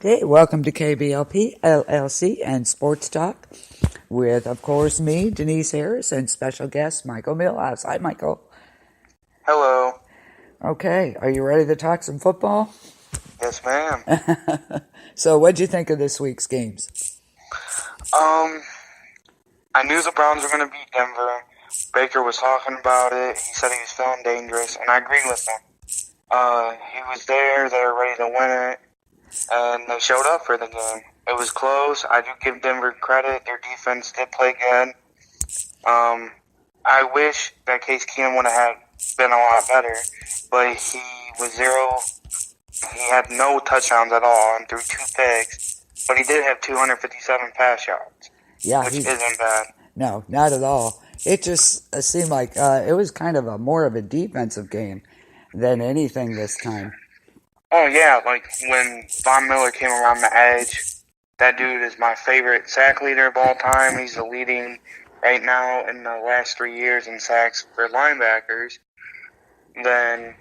Okay, welcome to KBLP, LLC, and Sports Talk with, of course, me, Denise Harris, and special guest Michael Millhouse. Hi, Michael. Hello. Okay, are you ready to talk some football? Yes, ma'am. So, what'd you think of this week's games? Um, I knew the Browns were going to beat Denver. Baker was talking about it. He said he was feeling dangerous, and I agreed with him. He was there. They were ready to win it, and they showed up for the game. It was close. I do give Denver credit. Their defense did play good. I wish that Case Keenum would have been a lot better, but he was zero. He had no touchdowns at all and threw 2 picks, but he did have 257 pass yards, Yeah, which isn't bad. No, not at all. It just seemed like it was kind of more of a defensive game than anything this time. Oh, yeah, like when Von Miller came around the edge, that dude is my favorite sack leader of all time. He's the leading right now in the last 3 years in sacks for linebackers. Then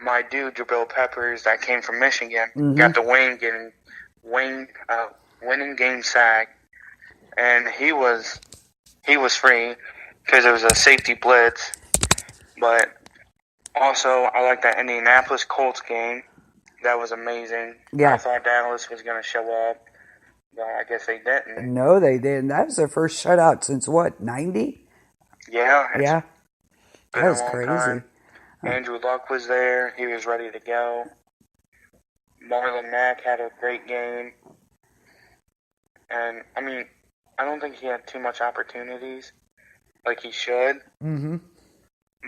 my dude, Jabril Peppers, that came from Michigan, got the winning game sack, and he was free because it was a safety blitz. But also, I like that Indianapolis Colts game. That was amazing. Yeah. I thought Dallas was going to show up, but I guess they didn't. No, they didn't. That was their first shutout since what, 90? Yeah. Yeah. Been That was a long crazy. time. Andrew Luck was there. He was ready to go. Marlon Mack had a great game. And, I mean, I don't think he had too much opportunities like he should. Mm-hmm.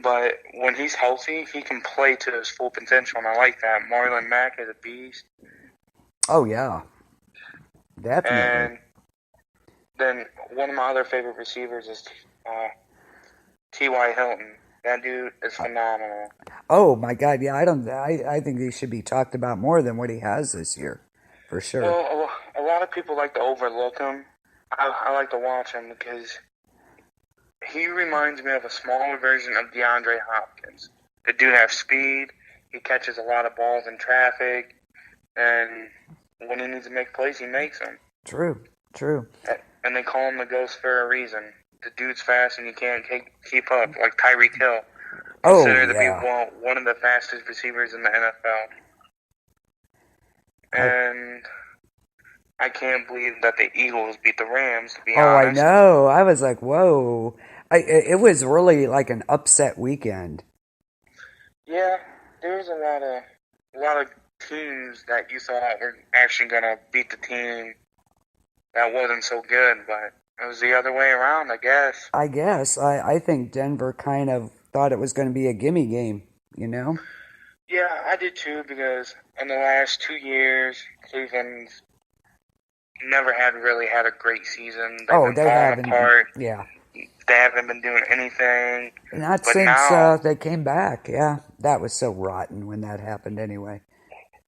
But when he's healthy, he can play to his full potential, and I like that. Marlon Mack is a beast. Oh, yeah. Definitely. And then one of my other favorite receivers is T.Y. Hilton. That dude is phenomenal. Oh, my God, yeah, I think he should be talked about more than what he has this year, for sure. Well, a lot of people like to overlook him. I like to watch him because he reminds me of a smaller version of DeAndre Hopkins. The dude has speed. He catches a lot of balls in traffic. And when he needs to make plays, he makes them. True. And they call him the Ghost for a reason. The dude's fast and you can't keep up, like Tyreek Hill. Considered to be one of the fastest receivers in the NFL. And I can't believe that the Eagles beat the Rams, to be honest. I know. I was like, whoa. It was really like an upset weekend. Yeah, there's a lot of teams that you thought were actually going to beat the team that wasn't so good, but it was the other way around, I guess. I think Denver kind of thought it was going to be a gimme game, you know? Yeah, I did too, because in the last 2 years, Cleveland's never really had a great season. They've been falling apart. Yeah. They haven't been doing anything. Not since they came back, yeah. That was so rotten when that happened anyway.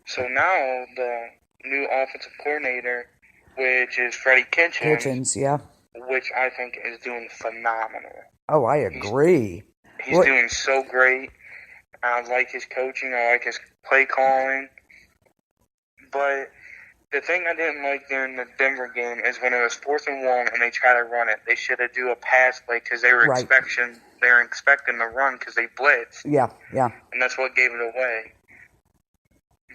So now the new offensive coordinator, which is Freddie Kitchens, yeah. Which I think is doing phenomenal. Oh, I agree. He's doing so great. I like his coaching. I like his play calling. But the thing I didn't like during the Denver game is when it was 4th and 1 and they try to run it. They should have do a pass play because they were expecting the run because they blitzed. Yeah. And that's what gave it away.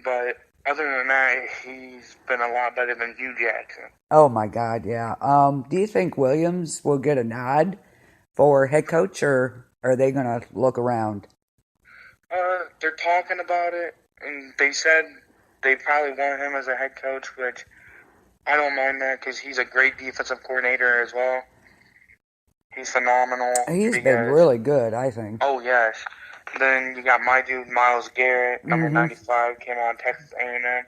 But other than that, he's been a lot better than Hugh Jackson. Oh, my God, yeah. Do you think Williams will get a nod for head coach, or are they going to look around? They're talking about it, and they said they probably want him as a head coach, which I don't mind that because he's a great defensive coordinator as well. He's phenomenal. He's been really good, I think. Oh, yes. Then you got my dude, Myles Garrett, number 95, came on Texas A&M.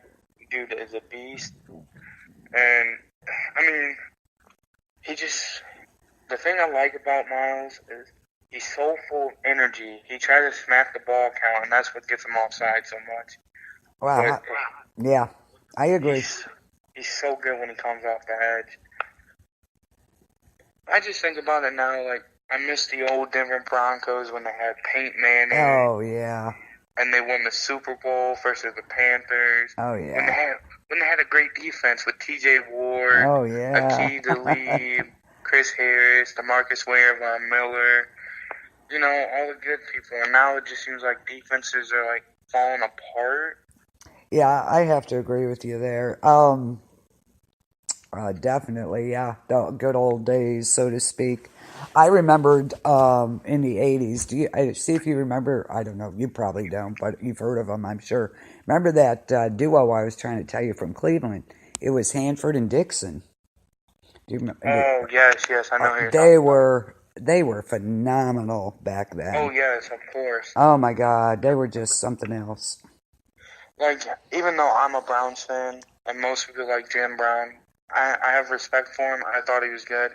Dude is a beast. And, I mean, the thing I like about Myles is he's so full of energy. He tries to smack the ball count, and that's what gets him offside so much. Wow. Yeah, I agree. He's so good when he comes off the edge. I just think about it now, like, I miss the old Denver Broncos when they had Peyton Manning. Oh, yeah. and they won the Super Bowl versus the Panthers. Oh, yeah. When they had a great defense with T.J. Ward, Oh, yeah. Akeem Talib, Chris Harris, DeMarcus Ware, Von Miller, all the good people. And now it just seems like defenses are like falling apart. Yeah, I have to agree with you there. Definitely, yeah, the good old days, so to speak. I remembered in the 80s. See if you remember? I don't know. You probably don't, but you've heard of them, I'm sure. Remember that duo I was trying to tell you from Cleveland? It was Hanford and Dixon. Do you remember? Oh, yes, I know who you're They talking were they were phenomenal back then. about. Oh, yes, of course. Oh my God, they were just something else. Like, even though I'm a Browns fan, and most people like Jim Brown, I have respect for him. I thought he was good.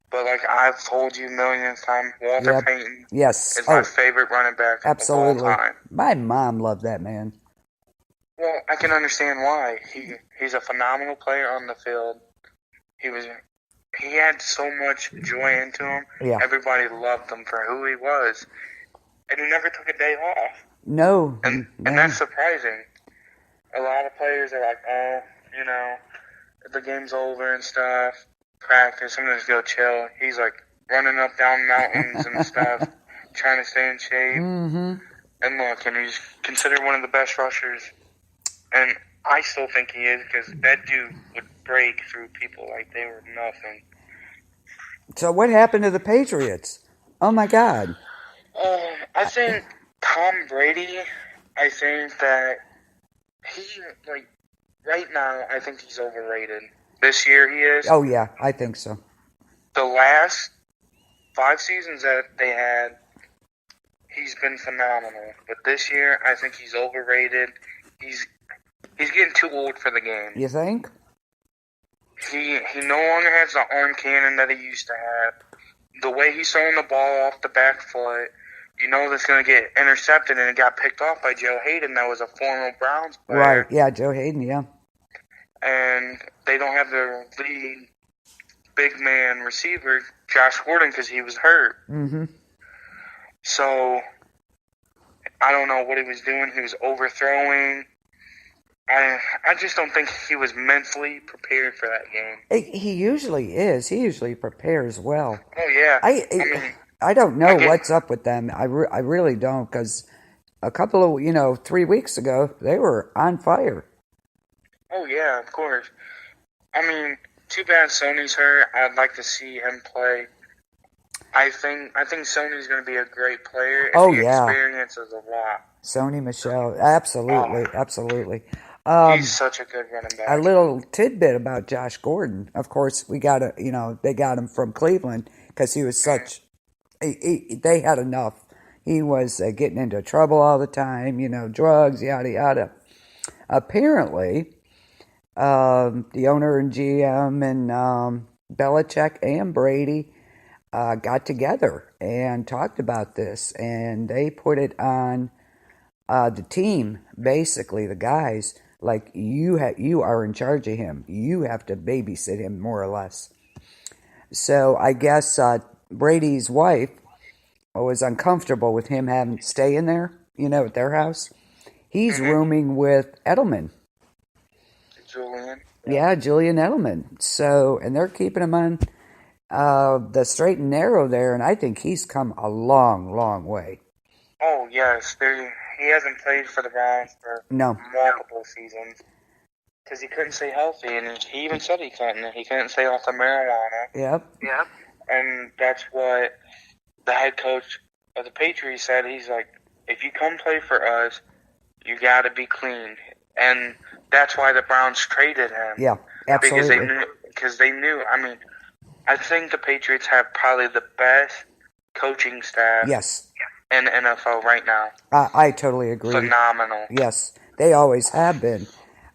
But, like I've told you a million times, Walter Payton Yes. is my favorite running back Absolutely. of all time. My mom loved that man. Well, I can understand why. He's a phenomenal player on the field. He had so much joy into him. Yeah. Everybody loved him for who he was. And he never took a day off. No. And that's surprising. A lot of players are like, the game's over and stuff. Practice, I'm just go chill. He's like running up down mountains and stuff, trying to stay in shape. Mm-hmm. And look, and he's considered one of the best rushers. And I still think he is, because that dude would break through people like they were nothing. So what happened to the Patriots? Oh my God. I think Tom Brady, I think that right now, I think he's overrated. This year he is. Oh yeah, I think so. The last 5 seasons that they had, he's been phenomenal. But this year, I think he's overrated. He's getting too old for the game. You think? He no longer has the arm cannon that he used to have. The way he's throwing the ball off the back foot, that's going to get intercepted, and it got picked off by Joe Hayden. That was a former Browns player. Right, yeah, Joe Hayden, yeah. And they don't have their lead big man receiver, Josh Gordon, because he was hurt. Mm-hmm. So, I don't know what he was doing. He was overthrowing. I just don't think he was mentally prepared for that game. He usually is. He usually prepares well. Oh, yeah. I don't know what's up with them. I really don't, because a couple of, 3 weeks ago, they were on fire. Oh, yeah, of course. Too bad Sony's hurt. I'd like to see him play. I think Sony's going to be a great player. And he experiences a lot. Sony Michel, absolutely, absolutely. He's such a good running back. A little tidbit about Josh Gordon. Of course, they got him from Cleveland because he was such. They had enough. He was getting into trouble all the time. Drugs, yada yada. Apparently, the owner and GM and Belichick and Brady got together and talked about this, and they put it on the team, basically the guys, like you are in charge of him. You have to babysit him more or less. So I guess Brady's wife was uncomfortable with him having to stay in there, at their house. He's rooming with Edelman. Julian. Yeah, Julian Edelman. So, and they're keeping him on the straight and narrow there, and I think he's come a long, long way. Oh, yes. He hasn't played for the Browns for multiple seasons because he couldn't stay healthy, and he even said he couldn't. He couldn't stay off the marijuana. Yep. And that's what the head coach of the Patriots said. He's like, if you come play for us, you got to be clean. And that's why the Browns traded him. Yeah, absolutely. Because they knew. I think the Patriots have probably the best coaching staff in the NFL right now. I totally agree. Phenomenal. Yes, they always have been.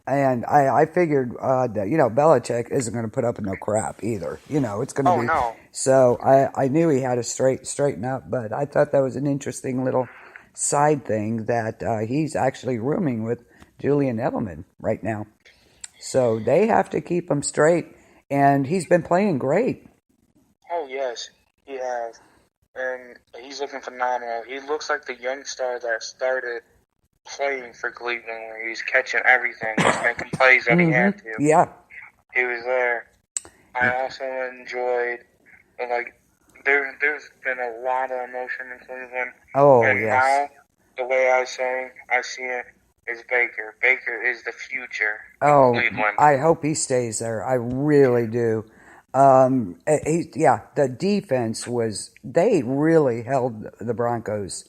And I figured that, Belichick isn't going to put up with no crap either. It's going to be. No. So I knew he had to straighten up, but I thought that was an interesting little side thing that he's actually rooming with Julian Edelman right now. So they have to keep him straight, and he's been playing great. Oh, yes, he has. And he's looking phenomenal. He looks like the young star that started playing for Cleveland where he was catching everything, just making plays that he had to. Yeah. He was there. I also enjoyed, like, there's been a lot of emotion in Cleveland. Oh, and yes. now, the way I see it, is Baker. Baker is the future of Oh, Cleveland. I hope he stays there. I really do. The defense they really held the Broncos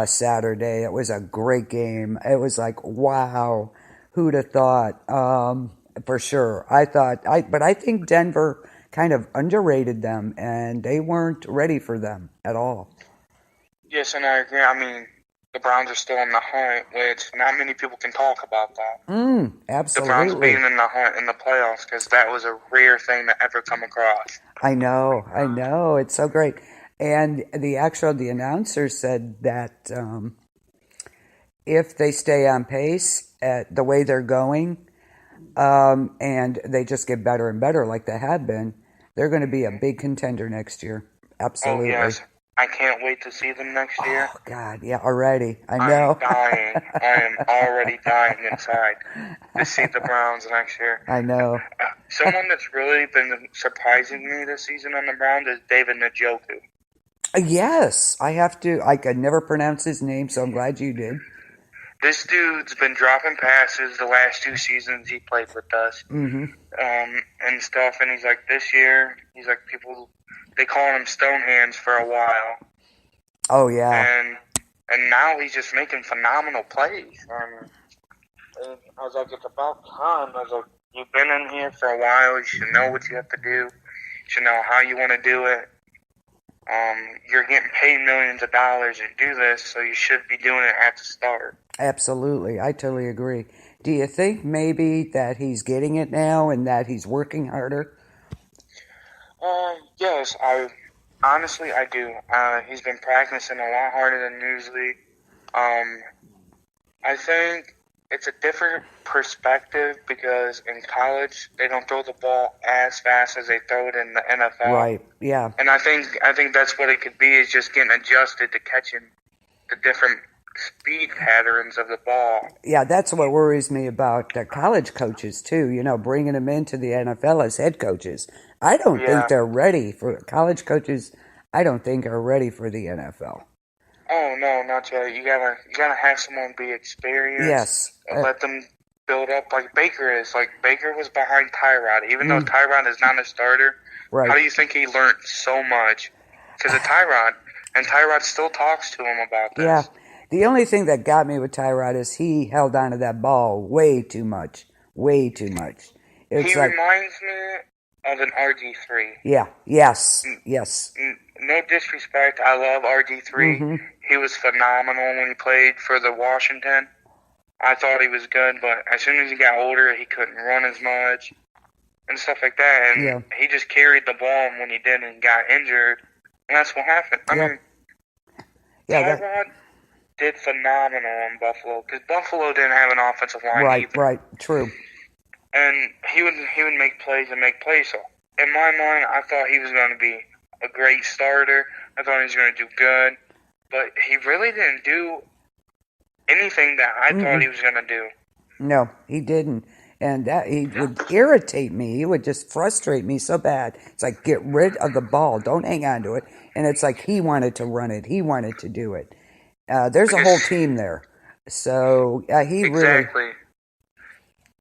Saturday. It was a great game. It was like, wow, who'd have thought? For sure. But I think Denver kind of underrated them, and they weren't ready for them at all. Yes, and I agree. I mean, the Browns are still in the hunt, which not many people can talk about that. Absolutely. The Browns being in the hunt in the playoffs, because that was a rare thing to ever come across. I know. It's so great. And the announcer said that if they stay on pace at the way they're going, and they just get better and better like they have been, they're going to be a big contender next year. Absolutely. Oh, yes. I can't wait to see them next year. Oh, God, yeah, already. I know. I'm dying. I am already dying inside to see the Browns next year. I know. Someone that's really been surprising me this season on the Browns is David Njoku. Yes, I could never pronounce his name, so I'm glad you did. This dude's been dropping passes the last 2 seasons he played with us. And stuff, and he's like, this year, he's like, they call him Stonehands for a while. Oh, yeah. And now he's just making phenomenal plays. And I was like, it's about time. I was like, you've been in here for a while. You should know what you have to do. You should know how you want to do it. You're getting paid millions of dollars to do this, so you should be doing it at the start. Absolutely. I totally agree. Do you think maybe that he's getting it now and that he's working harder? Yes, honestly I do. He's been practicing a lot harder than usually. I think it's a different perspective because in college they don't throw the ball as fast as they throw it in the NFL. Right. Yeah. And I think that's what it could be, is just getting adjusted to catching the different speed patterns of the ball. Yeah, that's what worries me about the college coaches too, bringing them into the NFL as head coaches. I don't think they're ready for college coaches. I don't think are ready for the NFL. Oh no, not yet. You gotta have someone be experienced. Yes. Let them build up like Baker is. Like Baker was behind Tyrod, even though Tyrod is not a starter. Right. How do you think he learned so much? Because of Tyrod, and Tyrod still talks to him about this. Yeah. The only thing that got me with Tyrod is he held on to that ball way too much. Way too much. He reminds me of an RG3. Yeah. Yes. Yes. No disrespect. I love RG3. He was phenomenal when he played for the Washington. I thought he was good, but as soon as he got older, he couldn't run as much and stuff like that. And he just carried the ball when he did and got injured. And that's what happened. I mean, Tyrod did phenomenal in Buffalo because Buffalo didn't have an offensive line either. Right, true. And he would make plays and make plays. So in my mind, I thought he was going to be a great starter. I thought he was going to do good, but he really didn't do anything that I thought he was going to do. No, he didn't. And he would irritate me. He would just frustrate me so bad. It's like, get rid of the ball. Don't hang on to it. And it's like he wanted to run it. He wanted to do it. There's a whole team there. So he really...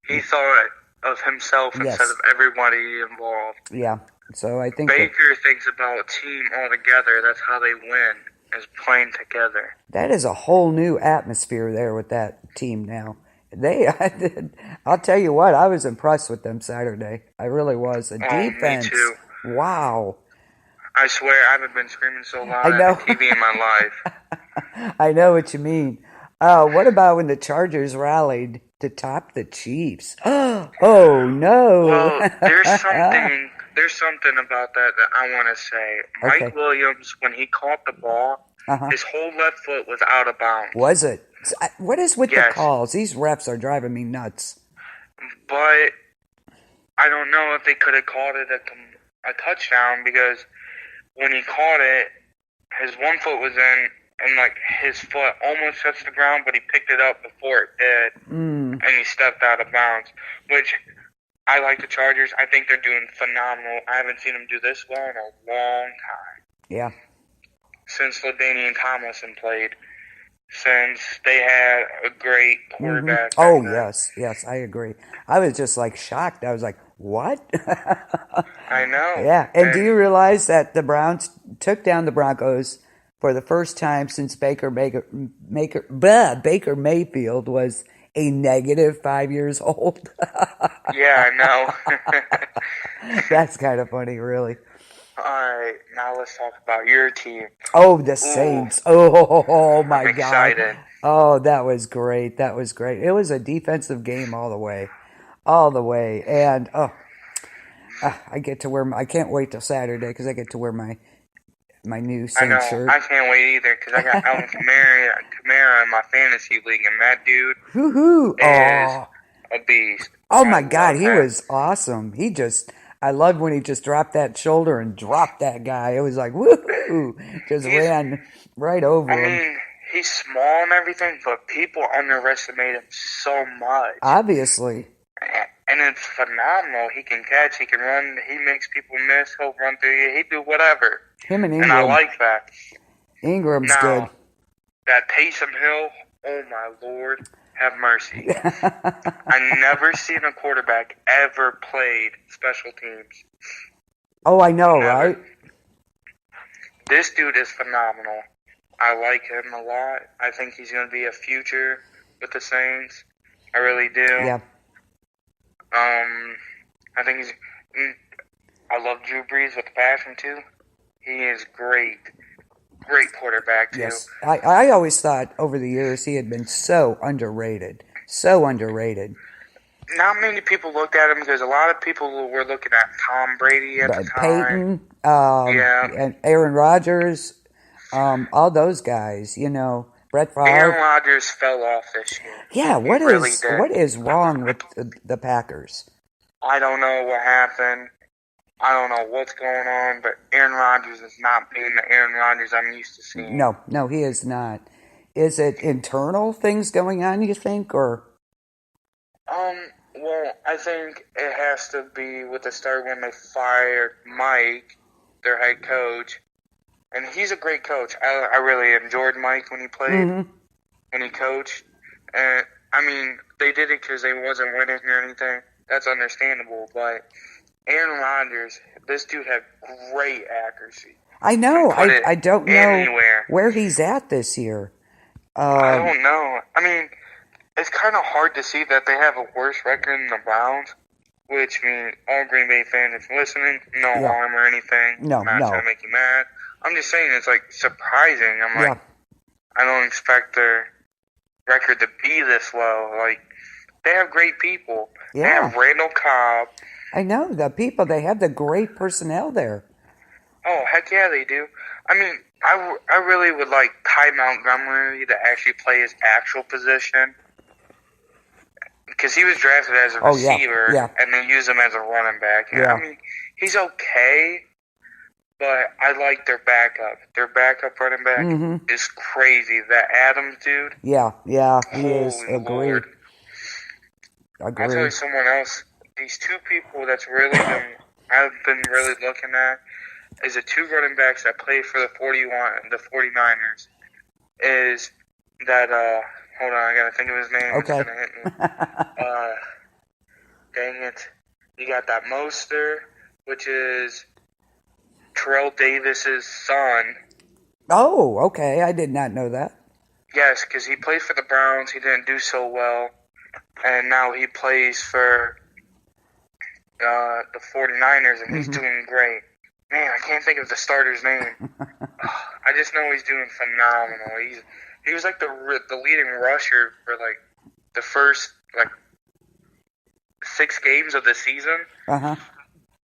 He thought of himself instead of everybody involved. Yeah. So I think Baker thinks about a team altogether. That's how they win, is playing together. That is a whole new atmosphere there with that team now. I'll tell you what, I was impressed with them Saturday. I really was. The defense. Me too. Wow. I swear I haven't been screaming so loud at the TV in my life. I know what you mean. What about when the Chargers rallied to top the Chiefs? Oh, no. Well, there's something about that I want to say. Mike Williams, when he caught the ball, his whole left foot was out of bounds. Was it? What is with the calls? These refs are driving me nuts. But I don't know if they could have called it a touchdown because when he caught it, his one foot was in and like his foot almost touched the ground, but he picked it up before it did, and he stepped out of bounds. Which I like the Chargers. I think they're doing phenomenal. I haven't seen them do this well in a long time. Yeah. Since LaDainian Tomlinson played. Since they had a great quarterback. Oh, yes, I agree. I was just like shocked. I was like, what? I know. Yeah, and do you realize that the Browns took down the Broncos for the first time since Baker Mayfield was a negative 5 years old? Yeah, I know. That's kind of funny, really. All right, now let's talk about your team. Oh, the Saints. Oh my I'm excited. God. Oh, that was great. That was great. It was a defensive game all the way. All the way. And, I get to wear I can't wait till Saturday because I get to wear my new Saints shirt. I can't wait either because I got Alvin Kamara in my fantasy league, and that dude is a beast. Oh, my God. He was awesome. I loved when he just dropped that shoulder and dropped that guy. It was like, woohoo! Just ran right over him. I mean, he's small and everything, but people underestimate him so much. Obviously. And it's phenomenal. He can catch, he can run, he makes people miss, he'll run through you, he do whatever. Him and Ingram. And I like that. Ingram's good. That Taysom Hill, oh my Lord, have mercy. I never seen a quarterback ever played special teams. Oh, I know, Never. right? This dude is phenomenal. I like him a lot. I think he's going to be a future with the Saints. I really do. Yeah. I think I love Drew Brees with passion too. He is great. Great quarterback too. Yes. I always thought over the years he had been so underrated. So underrated. Not many people looked at him because a lot of people were looking at Tom Brady at the time. Peyton, and Aaron Rodgers, all those guys, Brett Favre. Aaron Rodgers fell off this year. Yeah, what is wrong with the Packers? I don't know what happened. I don't know what's going on, but Aaron Rodgers is not being the Aaron Rodgers I'm used to seeing. No, he is not. Is it internal things going on, you think, or? Well, I think it has to be with the start when they fired Mike, their head coach. And he's a great coach. I really enjoyed Mike when he played, when he coached. And, I mean, they did it because they wasn't winning or anything. That's understandable. But Aaron Rodgers, this dude had great accuracy. I know. I don't know anywhere. Where he's at this year. I don't know. I mean, it's kind of hard to see that they have a worse record than the Browns. Which, I mean, all Green Bay fans, if listening, no harm or anything. No, I'm not trying to make you mad. I'm just saying it's, like, surprising. I'm like, I don't expect their record to be this low. Like, they have great people. Yeah. They have Randall Cobb. I know. They have the great personnel there. Oh, heck yeah, they do. I mean, I really would like Ty Montgomery to actually play his actual position. Because he was drafted as a receiver, and they use him as a running back. Yeah. I mean, he's okay, but I like their backup. Their backup running back is crazy. That Adams dude. Yeah, he is. Agreed. I'll tell you someone else. These two people that's really I've been really looking at is the two running backs that play for the 49ers. Is that hold on, I gotta think of his name. Okay. It's gonna hit me. Dang it. You got that Mostert, which is Terrell Davis's son. Oh, okay. I did not know that. Yes, because he played for the Browns. He didn't do so well. And now he plays for the 49ers, and he's doing great. Man, I can't think of the starter's name. I just know he's doing phenomenal. He was like the leading rusher for like the first like 6 games of the season.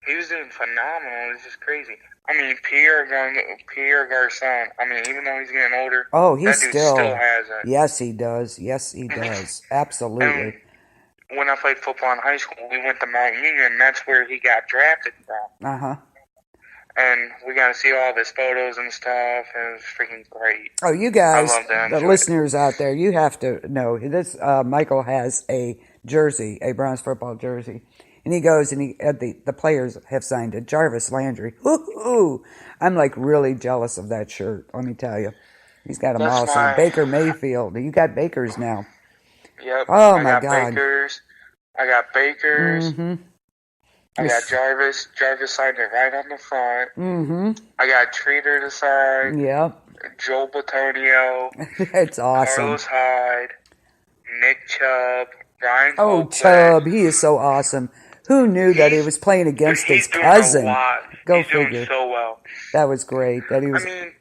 He was doing phenomenal. It's just crazy. I mean, Pierre Garçon. I mean, even though he's getting older, that dude still has it. Yes, he does. Yes, he does. Absolutely. And when I played football in high school, we went to Mount Union, and that's where he got drafted from. and we got to see all of his photos and stuff, and it was freaking great. Oh, you guys, I love that. the listeners out there, you have to know this. Michael has a jersey, a Browns football jersey, and he goes and the players have signed it. Jarvis Landry. Woo-hoo! I'm like really jealous of that shirt. Let me tell you, he's got them all. So Baker Mayfield, you got Bakers now. Yep. Oh my God. I got Bakers. Mm-hmm. I got Jarvis. Jarvis signed it right on the front. Mm-hmm. I got Treater to sign. Yep. Joel Batonio. It's awesome. Carlos Hyde. Nick Chubb. Brian Oh, Copeland. Chubb. He is so awesome. Who knew that he was playing against his cousin? Doing a lot. Go he's figure. Doing so well. That was great. That he was. I mean,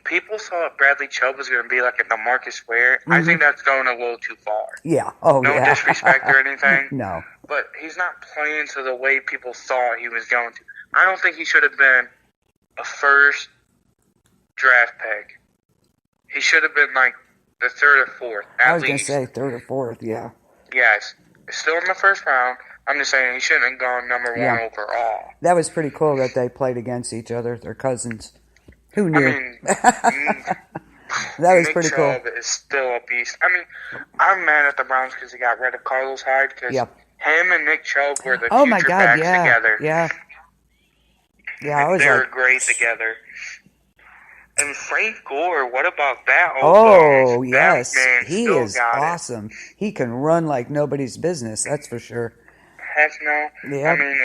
people thought Bradley Chubb was going to be like a DeMarcus Ware. I think that's going a little too far. Yeah. Oh, no yeah. disrespect or anything. No. But he's not playing to the way people thought he was going to. I don't think he should have been a first draft pick. He should have been like the third or fourth, at least. I was going to say third or fourth, yeah. Yes. Still in the first round. I'm just saying he shouldn't have gone number one overall. That was pretty cool that they played against each other. They're cousins. Who knew? I mean, that was Nick pretty Chubb cool. is still a beast. I mean, I'm mad at the Browns because they got rid of Carlos Hyde because him and Nick Chubb were the future backs together. Yeah. Yeah, they were great together. And Frank Gore, what about that? Oh, yes. He is awesome. It. He can run like nobody's business, that's for sure. Heck no. Yeah. I mean,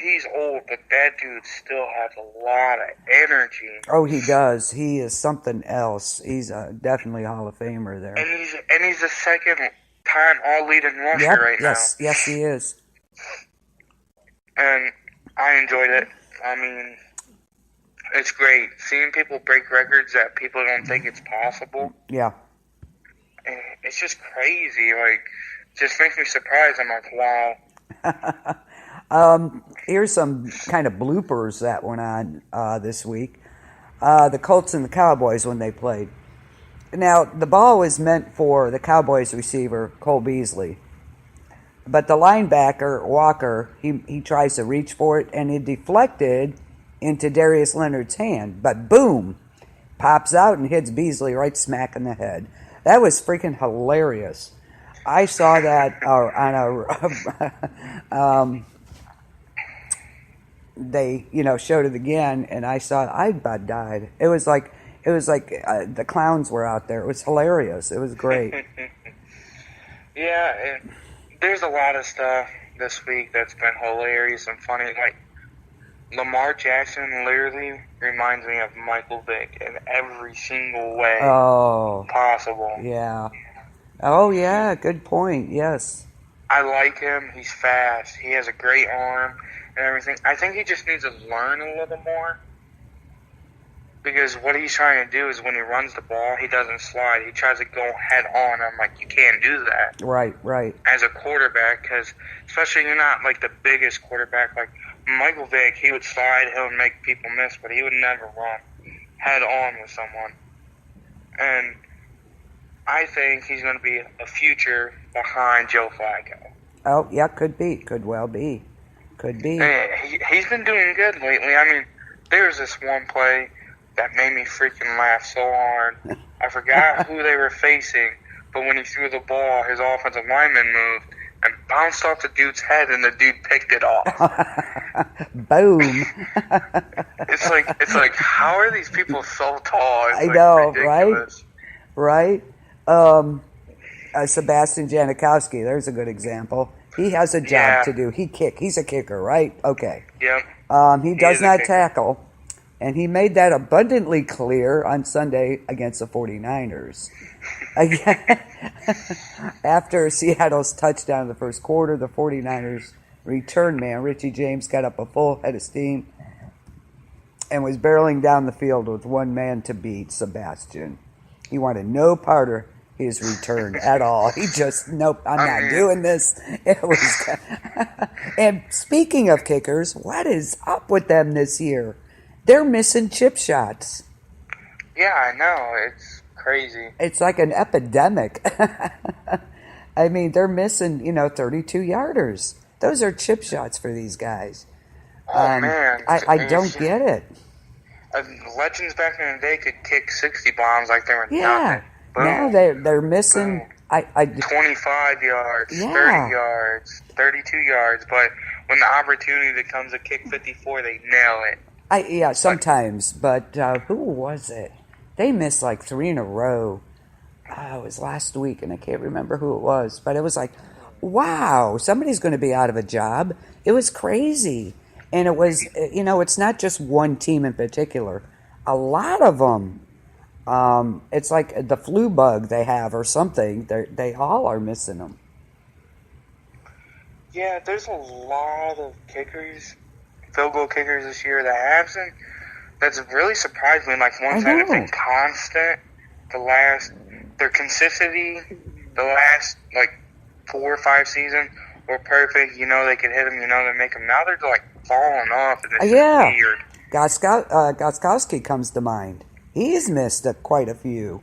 he's old, but that dude still has a lot of energy. Oh, he does. He is something else. He's definitely a Hall of Famer there. And he's the second-time all-leading rusher right now. Yes, he is. And I enjoyed it. I mean, it's great. Seeing people break records that people don't think it's possible. Yeah. It's just crazy. Like, just makes me surprised. I'm like, wow. Here's some kind of bloopers that went on this week. The Colts and the Cowboys when they played. Now, the ball was meant for the Cowboys receiver, Cole Beasley. But the linebacker, Walker, he tries to reach for it, and it deflected into Darius Leonard's hand. But boom, pops out and hits Beasley right smack in the head. That was freaking hilarious. I saw that on a... they, showed it again, and I saw it. I about died. It was like the clowns were out there. It was hilarious. It was great. Yeah, there's a lot of stuff this week that's been hilarious and funny. Like, Lamar Jackson literally reminds me of Michael Vick in every single way possible. Yeah. Oh, yeah, good point, yes. I like him. He's fast. He has a great arm and everything. I think he just needs to learn a little more. Because what he's trying to do is when he runs the ball, he doesn't slide. He tries to go head on. I'm like, you can't do that. Right. As a quarterback, because especially you're not like the biggest quarterback. Like Michael Vick, he would slide, he would make people miss, but he would never run head on with someone. And I think he's going to be a future behind Joe Flacco. Oh, yeah, could be. Could well be. Could be. And he's been doing good lately. I mean, there's this one play that made me freaking laugh so hard. I forgot who they were facing, but when he threw the ball, his offensive lineman moved and bounced off the dude's head, and the dude picked it off. Boom. It's like, how are these people so tall? It's I know, ridiculous. Right? Sebastian Janikowski, there's a good example. He has a job to do. He's a kicker, right? Okay. Yep. He does not tackle. And he made that abundantly clear on Sunday against the 49ers. After Seattle's touchdown in the first quarter, the 49ers return man, Richie James, got up a full head of steam and was barreling down the field with one man to beat, Sebastian. He wanted no part of his return at all. He just, nope, I'm not doing this. It was. And speaking of kickers, what is up with them this year? They're missing chip shots. Yeah, I know. It's crazy. It's like an epidemic. I mean, they're missing, 32-yarders. Those are chip shots for these guys. Oh, man. I don't get it. Legends back in the day could kick 60 bombs like they were Yeah. nothing. Boom. Now they're missing. Boom. I 25 yards, Yeah. 30 yards, 32 yards, but when the opportunity comes to kick 54, they nail it. Yeah, sometimes, but who was it? They missed like 3 in a row. It was last week, and I can't remember who it was, but it was like, wow, somebody's going to be out of a job. It was crazy. And it was, it's not just one team in particular. A lot of them. It's like the flu bug they have or something. They all are missing them. Yeah, there's a lot of kickers, field goal kickers this year that haven't. That's really surprised me. Like, ones that have been constant their consistency, the last, 4 or 5 seasons were perfect. They could hit them, they make them. Now they're, falling off, and it's weird. Gostkowski comes to mind. He's missed quite a few.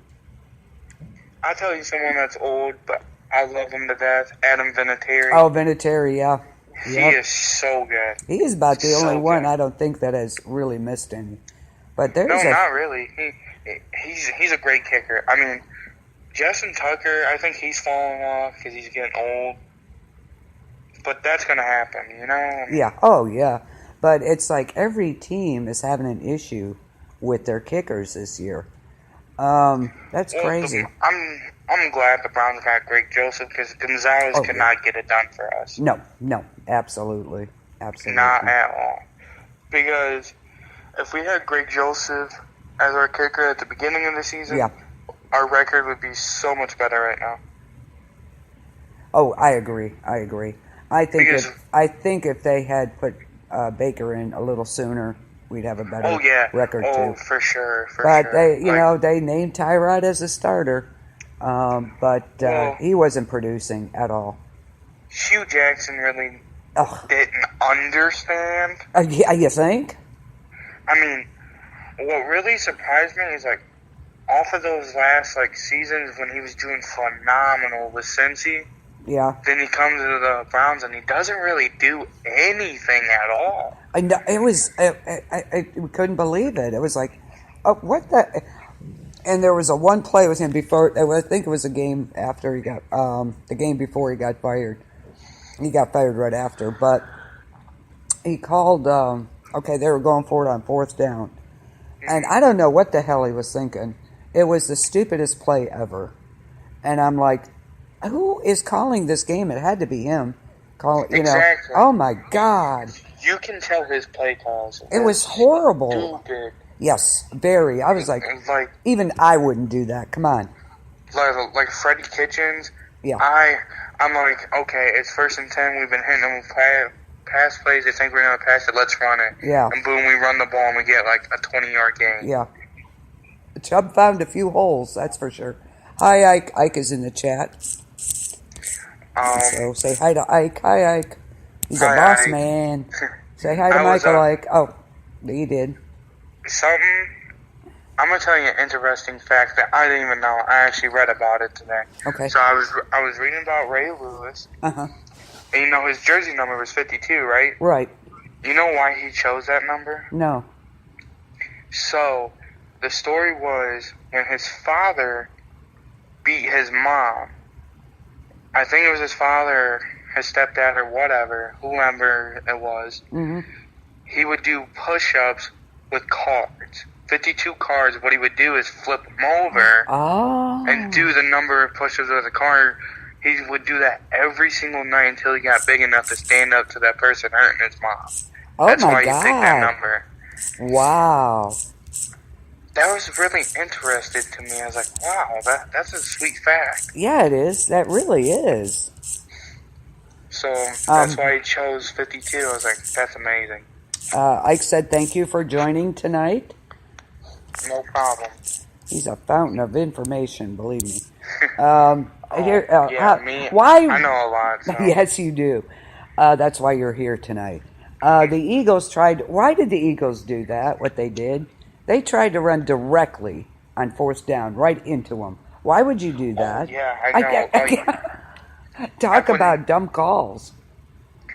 I'll tell you someone that's old, but I love him to death. Adam Vinatieri. Oh, Vinatieri, yeah. He is so good. He is about the only one I don't think that has really missed any. But there's not really. He's a great kicker. I mean, Justin Tucker, I think he's falling off because he's getting old. But that's going to happen, Yeah. Oh, yeah. But it's like every team is having an issue with their kickers this year. That's crazy. I'm glad the Browns got Greg Joseph because Gonzalez could not get it done for us. No, absolutely. Not at all. Because if we had Greg Joseph as our kicker at the beginning of the season, our record would be so much better right now. Oh, I agree. I think if they had put Baker in a little sooner, we'd have a better record too. For sure. But they named Tyrod as a starter, but he wasn't producing at all. Hugh Jackson really didn't understand. You think? I mean, what really surprised me is off of those last seasons when he was doing phenomenal with Cincy. Yeah. Then he comes to the Browns and he doesn't really do anything at all. I know, it was. I couldn't believe it. It was like, oh, what the? And there was a one play with him before. I think it was a game after he got the game before he got fired. He got fired right after, but he called. Okay, they were going for it on 4th down, and I don't know what the hell he was thinking. It was the stupidest play ever, and I'm like, who is calling this game? It had to be him. Exactly. Oh my God. You can tell his play calls. It was horrible. Stupid. Yes, very. I was like, even I wouldn't do that. Come on. Like Freddie Kitchens. Yeah. I'm like, okay, it's 1st and 10. We've been hitting them with pass plays. They think we're going to pass it. Let's run it. Yeah. And boom, we run the ball and we get a 20-yard gain. Yeah. Chubb found a few holes, that's for sure. Hi, Ike. Ike is in the chat. So say hi to Ike. Hi, Ike. He's a boss Ike. Man. Say hi to Michael, Ike. Oh, he did. I'm gonna tell you an interesting fact that I didn't even know. I actually read about it today. Okay. So I was reading about Ray Lewis. Uh-huh. And his jersey number was 52, right? Right. You know why he chose that number? No. So the story was when his father beat his mom. I think it was his father, his stepdad, or whatever, whoever it was. Mm-hmm. He would do push-ups with cards. 52 cards. What he would do is flip them over and do the number of push-ups with a card. He would do that every single night until he got big enough to stand up to that person hurting his mom. Oh, That's my why God. he picked that number. Wow. That was really interesting to me. I was like, wow, that's a sweet fact. Yeah, it is. That really is. So that's why he chose 52. I was like, that's amazing. Ike said thank you for joining tonight. No problem. He's a fountain of information, believe me. Me. Why? I know a lot. So. Yes, you do. That's why you're here tonight. The Eagles tried. Why did the Eagles do that? What they did? They tried to run directly on 4th down, right into them. Why would you do that? I know. Talk about dumb calls.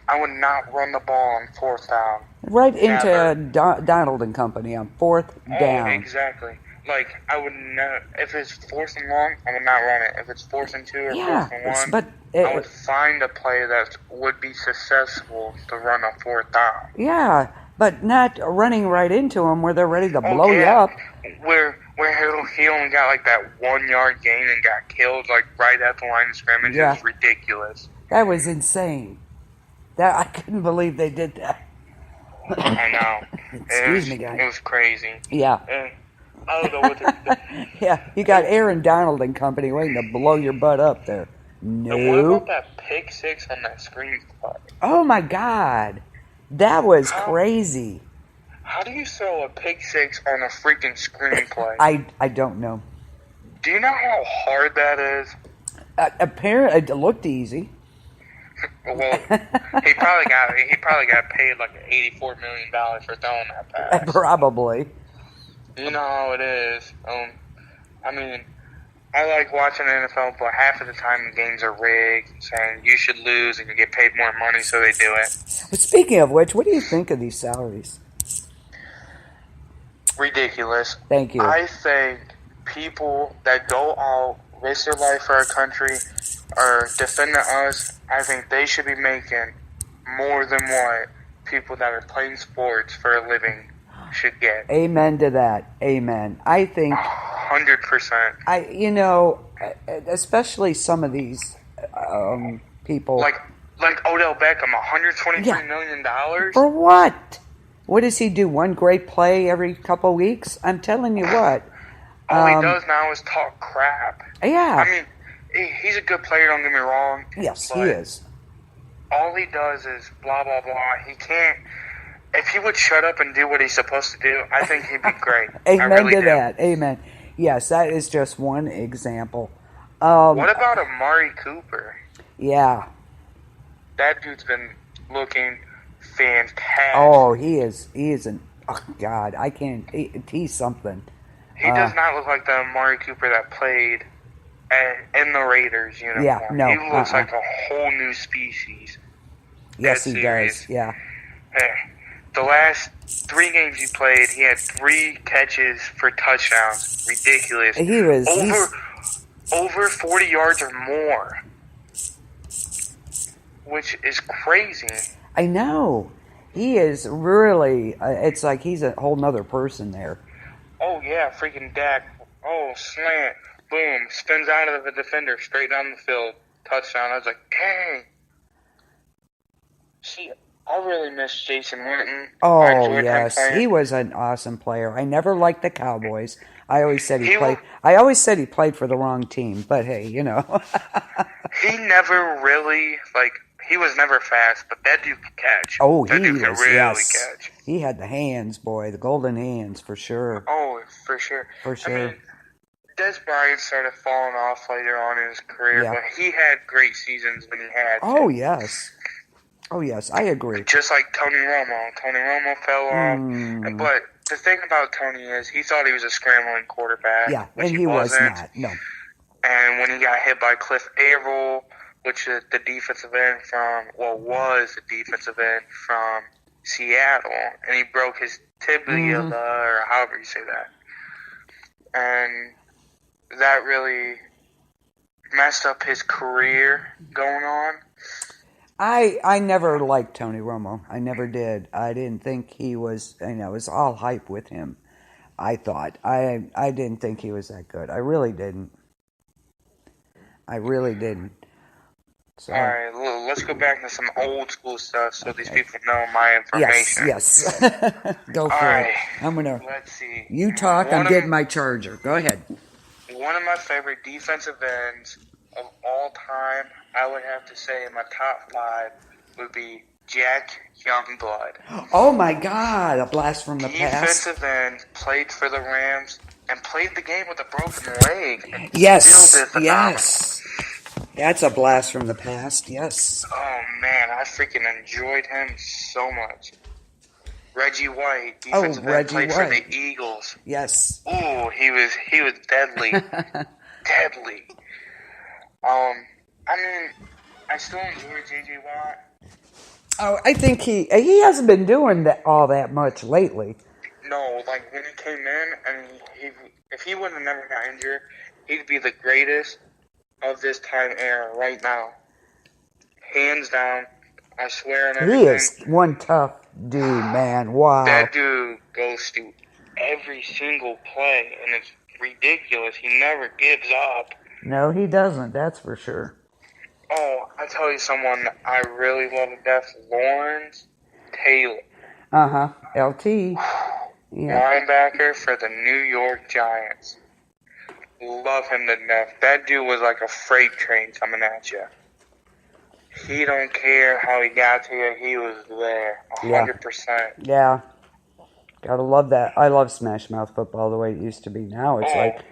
I would not run the ball on 4th down. Right into Never. Donald and Company on fourth Oh, down. exactly. Like, I would never, if it's 4th and 1, I would not run it. If it's 4th and 2 or Yeah, 4th and 1, but I would find a play that would be successful to run a 4th down. yeah, but not running right into them where they're ready to Oh, blow you yeah. up. Where he only got like that 1 yard gain and got killed like right at the line of scrimmage. Yeah. It was ridiculous. That was insane. That I couldn't believe they did that. I know. Excuse me, guys. It was crazy. Yeah. I don't know what to Yeah, you got Aaron Donald and Company waiting to blow your butt up there. No. And what about that pick six on that screen play? Oh my God, that was crazy. How do you throw a pick six on a freaking screenplay? I don't know. Do you know how hard that is? Apparently, it looked easy. Well, he probably got paid like $84 million for throwing that pass. Probably. You know how it is. I mean, I like watching the NFL, but half of the time the games are rigged, saying you should lose and you get paid more money, so they do it. But speaking of which, what do you think of these salaries? Ridiculous. Thank you. I think people that go out, risk their life for our country, are defending us, I think they should be making more than what people that are playing sports for a living should get. Amen to that. Amen. I think 100%. Especially some of these people. Like Odell Beckham, $123 million? For what? What does he do? One great play every couple weeks? I'm telling you what. All he does now is talk crap. Yeah. I mean, he's a good player, don't get me wrong. Yes, he is. All he does is blah, blah, blah. He can't... If he would shut up and do what he's supposed to do, I think he'd be great. Amen really to do. that. Amen. Yes, that is just one example. What about Amari Cooper? Yeah. That dude's been looking fantastic. Oh, he is an... Oh, God, I can't... He's something. He does not look like the Amari Cooper that played in the Raiders uniform. Yeah, no. He looks like a whole new species. Yes, he does. Yeah. The last 3 games he played, he had 3 catches for touchdowns. Ridiculous. He was over 40 yards or more, which is crazy. I know. He is really. It's like he's a whole nother person there. Oh yeah, freaking Dak. Oh, slant, boom, spins out of the defender straight down the field, touchdown. I was like, dang. See, I really miss Jason Witten. Oh, yes. He was an awesome player. I never liked the Cowboys. I always said he played. I always said he played for the wrong team, but hey, He never really, he was never fast, but that dude could catch. Oh, that dude could really catch. He had the hands, boy, the golden hands, for sure. Oh, for sure. For sure. I mean, Des Bryant started falling off later on in his career, but he had great seasons when he had to. Oh, yes. Oh, yes, I agree. Just like Tony Romo. Tony Romo fell off. But the thing about Tony is he thought he was a scrambling quarterback. Yeah, and he was not. No. And when he got hit by Cliff Averill, which is the defensive end was the defensive end from Seattle, and he broke his tibia, or however you say that. And that really messed up his career going on. I never liked Tony Romo. I never did. I didn't think he was, it was all hype with him, I thought. I didn't think he was that good. I really didn't. So, all right, let's go back to some old school stuff so these people know my information. Yes. Go for it. Let's see. You talk, I'm getting my charger. Go ahead. One of my favorite defensive ends of all time, I would have to say in my top 5 would be Jack Youngblood. Oh my God, a blast from the past. Defensive end, played for the Rams, and played the game with a broken leg. Yes. That's a blast from the past, yes. Oh man, I freaking enjoyed him so much. Reggie White, defensive end, played for the Eagles. Yes. Ooh, he was deadly. Deadly. I mean, I still enjoy J.J. Watt. Oh, I think he hasn't been doing all that much lately. No, like when he came in, and if he would have never got injured, he'd be the greatest of this time era right now, hands down. I swear on He everything. is one tough dude, man. Wow. That dude goes through every single play, and it's ridiculous. He never gives up. No, he doesn't. That's for sure. Oh, I tell you someone I really love to death, Lawrence Taylor. LT. Yeah. Linebacker for the New York Giants. Love him to death. That dude was like a freight train coming at you. He don't care how he got to you. He was there, 100%. Yeah. Gotta love that. I love Smash Mouth football the way it used to be. Now it's like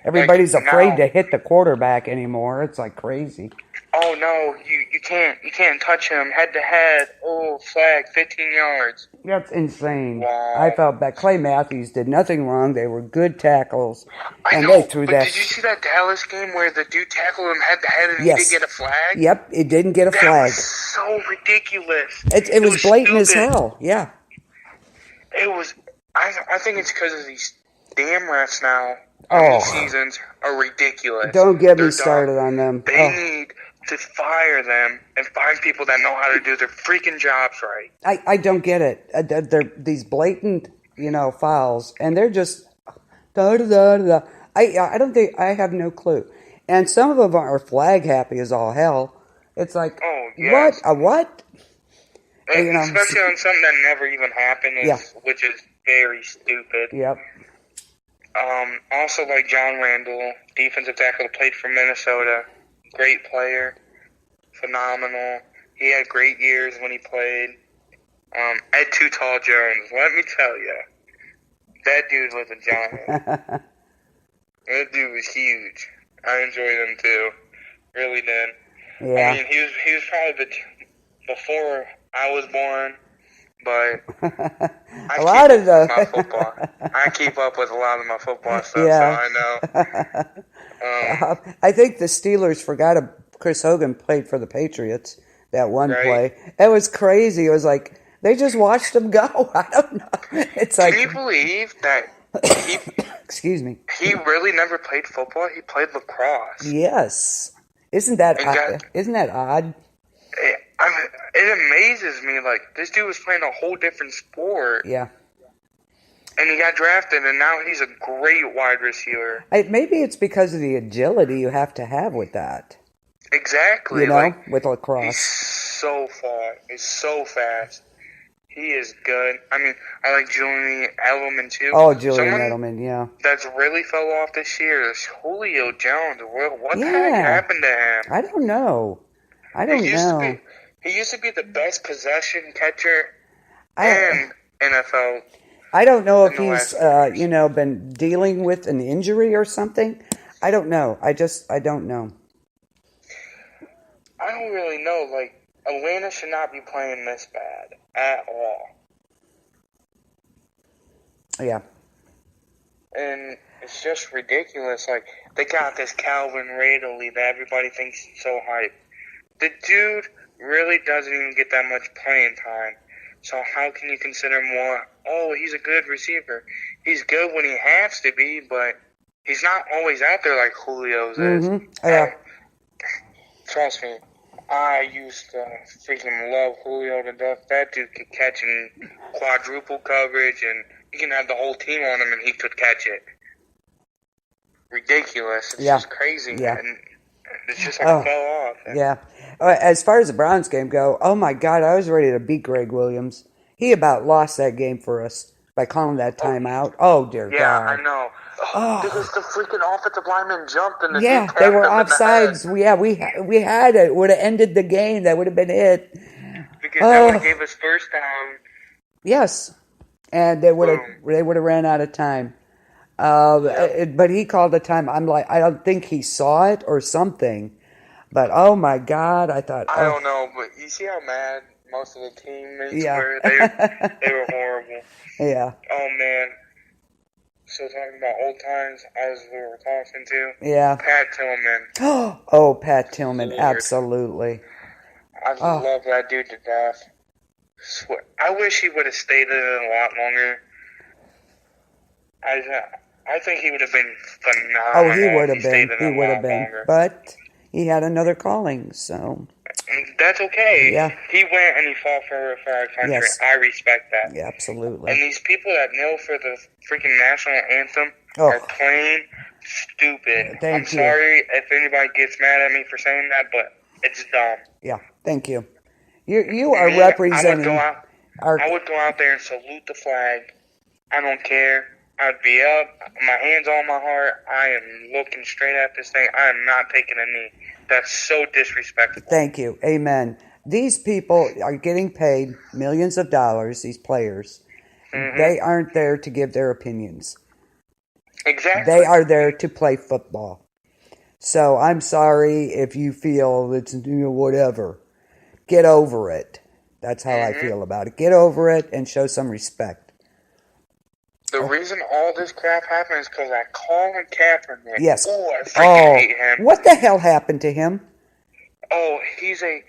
everybody's afraid to hit the quarterback anymore. It's like crazy. Oh no, you can't touch him head to head. Oh, flag, 15 yards. That's insane. Wow. I felt that Clay Matthews did nothing wrong. They were good tackles. I know, they threw but that. Did you see that Dallas game where the dude tackled him head to head and he didn't get a flag? Yep, it didn't get a flag. That was so ridiculous. It was blatant stupid. as hell. Yeah. It was. I think it's because of these damn refs now. These seasons are ridiculous. Don't get me started on them. They need to fire them and find people that know how to do their freaking jobs right. I don't get it. They're these blatant, fouls, and they're just da-da-da-da-da. I don't think, I have no clue. And some of them are flag happy as all hell. It's like, what? A what? Especially on something that never even happened, which is very stupid. Yep. Also, like John Randall, defensive tackle, played for Minnesota. Great player. Phenomenal. He had great years when he played. Ed Too Tall Jones, let me tell you, that dude was a giant. That dude was huge. I enjoyed him too. Really did. Yeah. I mean, he was probably before I was born, but I keep up with a lot of my football stuff, so I know. I think the Steelers forgot Chris Hogan played for the Patriots that one play. It was crazy. It was like they just watched him go. I don't know. It's like, can you believe that he excuse me. He really never played football. He played lacrosse. Yes. Isn't that odd? It amazes me. Like, this dude was playing a whole different sport. Yeah. And he got drafted, and now he's a great wide receiver. Maybe it's because of the agility you have to have with that. Exactly. With lacrosse. He's so fast. He is good. I mean, I like Julian Edelman, too. Oh, Julian Edelman, yeah. That's really fell off this year is Julio Jones. What the heck happened to him? I don't know. He used to be the best possession catcher in NFL. I don't know if he's, been dealing with an injury or something. I don't know. I don't know. I don't really know. Like, Atlanta should not be playing this bad at all. Yeah. And it's just ridiculous. Like, they got this Calvin Ridley that everybody thinks is so hype. The dude really doesn't even get that much playing time. So how can you consider more, he's a good receiver. He's good when he has to be, but he's not always out there like Julio's is. Yeah. Trust me, I used to freaking love Julio to death. That dude could catch in quadruple coverage, and you can have the whole team on him, and he could catch it. Ridiculous. It's just crazy. Yeah. And it's just like it fell off. Yeah. As far as the Browns game go, oh my God, I was ready to beat Greg Williams. He about lost that game for us by calling that timeout. Oh, dear God. Yeah, I know. Because the freaking offensive lineman jumped and they were offsides. We had it. Would have ended the game. That would have been it. Because that would have gave us first down. Yes, and they would have ran out of time. But he called the time. I'm like, I don't think he saw it or something. But oh my God, I thought. I don't know, but you see how mad most of the teammates were. They were horrible. Yeah. Oh man. So talking about old times, as we were talking to. Yeah. Pat Tillman. Oh, Pat Tillman, Lord. absolutely. I Oh, love that dude to death. I wish he would have stayed in it a lot longer. I think he would have been he phenomenal would if he have stayed been. in He it a would have lot been. longer. But he had another calling, so. And that's okay. Yeah. He went and he fought for our country. Yes. I respect that. Yeah, absolutely. And these people that kneel for the freaking national anthem Oh. are plain stupid. Thank I'm you. sorry if anybody gets mad at me for saying that, but it's dumb. Yeah, thank you. You are representing I would go out there and salute the flag. I don't care. I'd be up, my hands on my heart. I am looking straight at this thing. I am not taking a knee. That's so disrespectful. Thank you. Amen. These people are getting paid millions of dollars, these players. Mm-hmm. They aren't there to give their opinions. Exactly. They are there to play football. So I'm sorry if you feel it's whatever. Get over it. That's how I feel about it. Get over it and show some respect. The reason all this crap happened is because I Colin Kaepernick. Yes. Oh, I freaking hate him. What the hell happened to him? Oh, he's a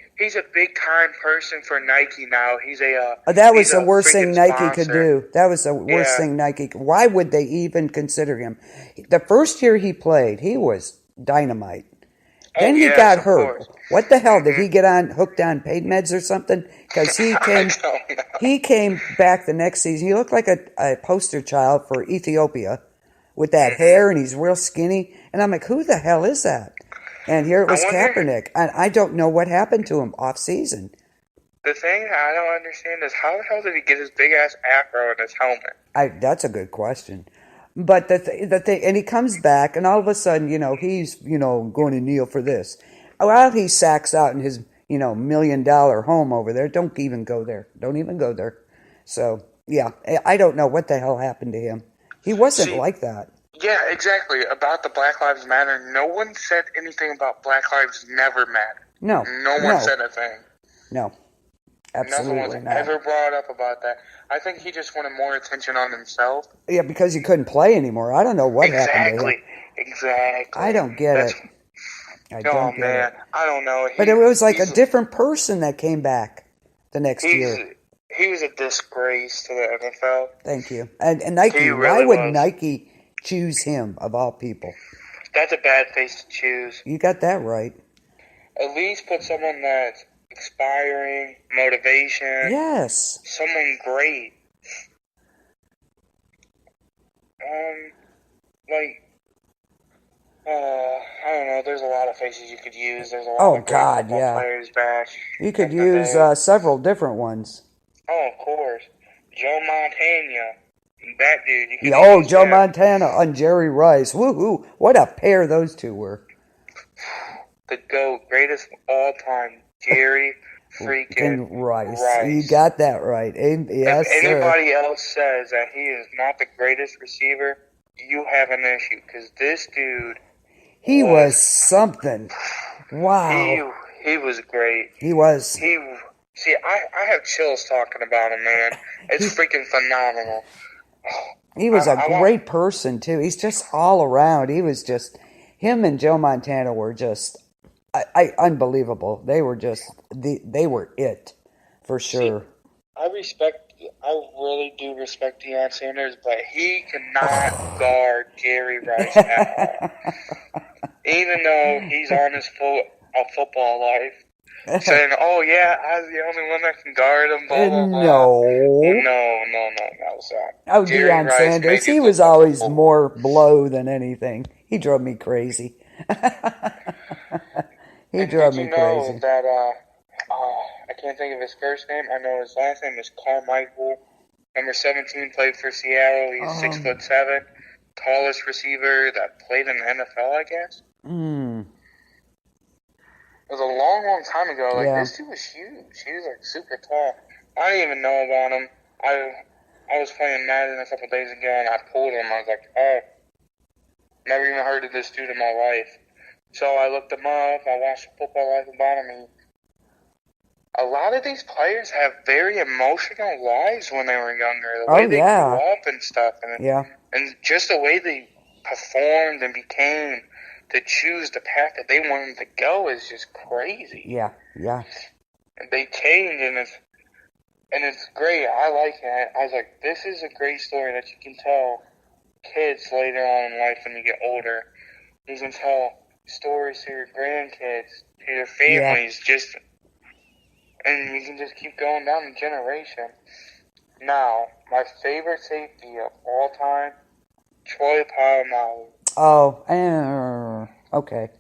big time person for Nike now. That was the worst thing Nike sponsor. could do. That was the worst thing Nike could. Why would they even consider him? The first year he played, he was dynamite. Then he got hurt. Course. What the hell? Did he get hooked on pain meds or something? Because he came back the next season. He looked like a poster child for Ethiopia with that hair, and he's real skinny. And I'm like, who the hell is that? And here it was Kaepernick. And I don't know what happened to him off season. The thing I don't understand is how the hell did he get his big ass afro in his helmet? That's a good question. But the thing, and he comes back, and all of a sudden, he's, going to kneel for this. While he sacks out in his, $1 million home over there, don't even go there. Don't even go there. So, yeah, I don't know what the hell happened to him. He wasn't like that. Yeah, exactly. About the Black Lives Matter, no one said anything about Black Lives Never Matter. No. No one said a thing. No. Absolutely Nothing was ever brought up about that. I think he just wanted more attention on himself. Yeah, because he couldn't play anymore. I don't know what happened to him. Exactly. I don't get it. I don't know. But it was like a different person that came back the next year. He was a disgrace to the NFL. Thank you. And Nike, why would Nike choose him of all people? That's a bad face to choose. You got that right. At least put someone that's inspiring, motivation. Yes. Someone great. I don't know. There's a lot of faces you could use. There's a lot of great players back. You could use several different ones. Oh, of course. Joe Montana. That dude. Joe Montana and Jerry Rice. Woohoo. What a pair those two were. The GOAT. Greatest of all time. Jerry freaking Rice. You got that right. Yes, if anybody else says that he is not the greatest receiver, you have an issue. Because this dude... He was something. Wow. He was great. He was. See, I have chills talking about him, man. It's freaking phenomenal. He was a great person, too. He's just all around. He was just... Him and Joe Montana were just... unbelievable. They were just... They were it, for sure. See, I really do respect Deion Sanders, but he cannot guard Jerry Rice at all. Even though he's on his football life, saying, "Oh yeah, I'm the only one that can guard him." Blah blah blah. No, son. Oh, Deion Sanders, he was always more blow than anything. He drove me crazy. He drove me crazy. That I can't think of his first name. I know his last name is Carmichael. Number 17 played for Seattle. He's 6'7", tallest receiver that played in the NFL, I guess. It was a long, long time ago. This dude was huge. He was super tall. I didn't even know about him. I was playing Madden a couple days ago, and I pulled him. I was like, oh, never even heard of this dude in my life. So I looked him up. I watched Football Life about him. A lot of these players have very emotional lives when they were younger. The way they grew up and stuff. And just the way they performed and became to choose the path that they wanted to go is just crazy. Yeah. they change, and it's great. I like it. I was like, this is a great story that you can tell kids later on in life when you get older. You can tell stories to your grandkids, to your families, and you can just keep going down the generation. Now, my favorite safety of all time, Troy Polamalu. Oh, okay.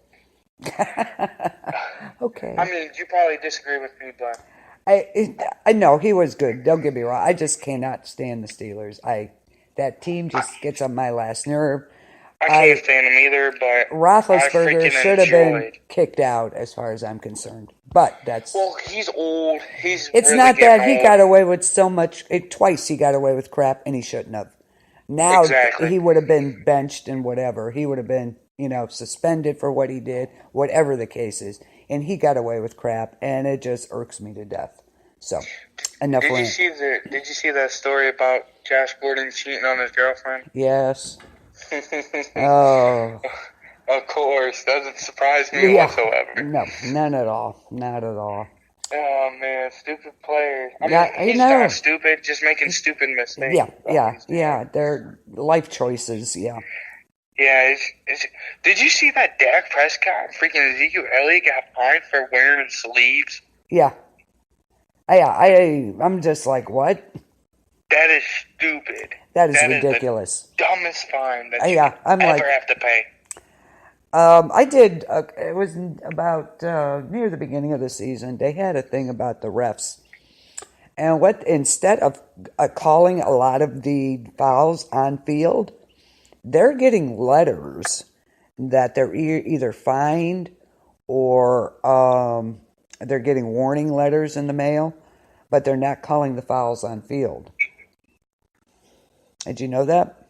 Okay. I mean, you probably disagree with me, but I know he was good. Don't get me wrong. I just cannot stand the Steelers. That team just gets on my last nerve. I can't stand them either, but I Roethlisberger freaking should have been enjoyed. kicked out as far as I'm concerned. But that's... Well, he's old. He's It's really not getting that he old. got away with so much. Twice he got away with crap, and he shouldn't have. Now Exactly. he would have been benched and whatever. He would have been, suspended for what he did, whatever the case is. And he got away with crap, and it just irks me to death. So, enough Did you rant. Did you see that story about Josh Gordon cheating on his girlfriend? Yes. Oh. Of course, doesn't surprise me whatsoever. No, none at all. Not at all. Oh man, stupid players. I mean, Yeah, he's not stupid, just making stupid mistakes. Yeah. They're life choices. Yeah. Yeah. Did you see that Dak Prescott, freaking Ezekiel Elliott, got fined for wearing sleeves? Yeah. I'm just like, what? That is stupid. That is ridiculous. Is the dumbest fine that you ever have to pay. I did. It was about near the beginning of the season. They had a thing about the refs, and instead of calling a lot of the fouls on field, they're getting letters that they're either fined or they're getting warning letters in the mail, but they're not calling the fouls on field. Did you know that?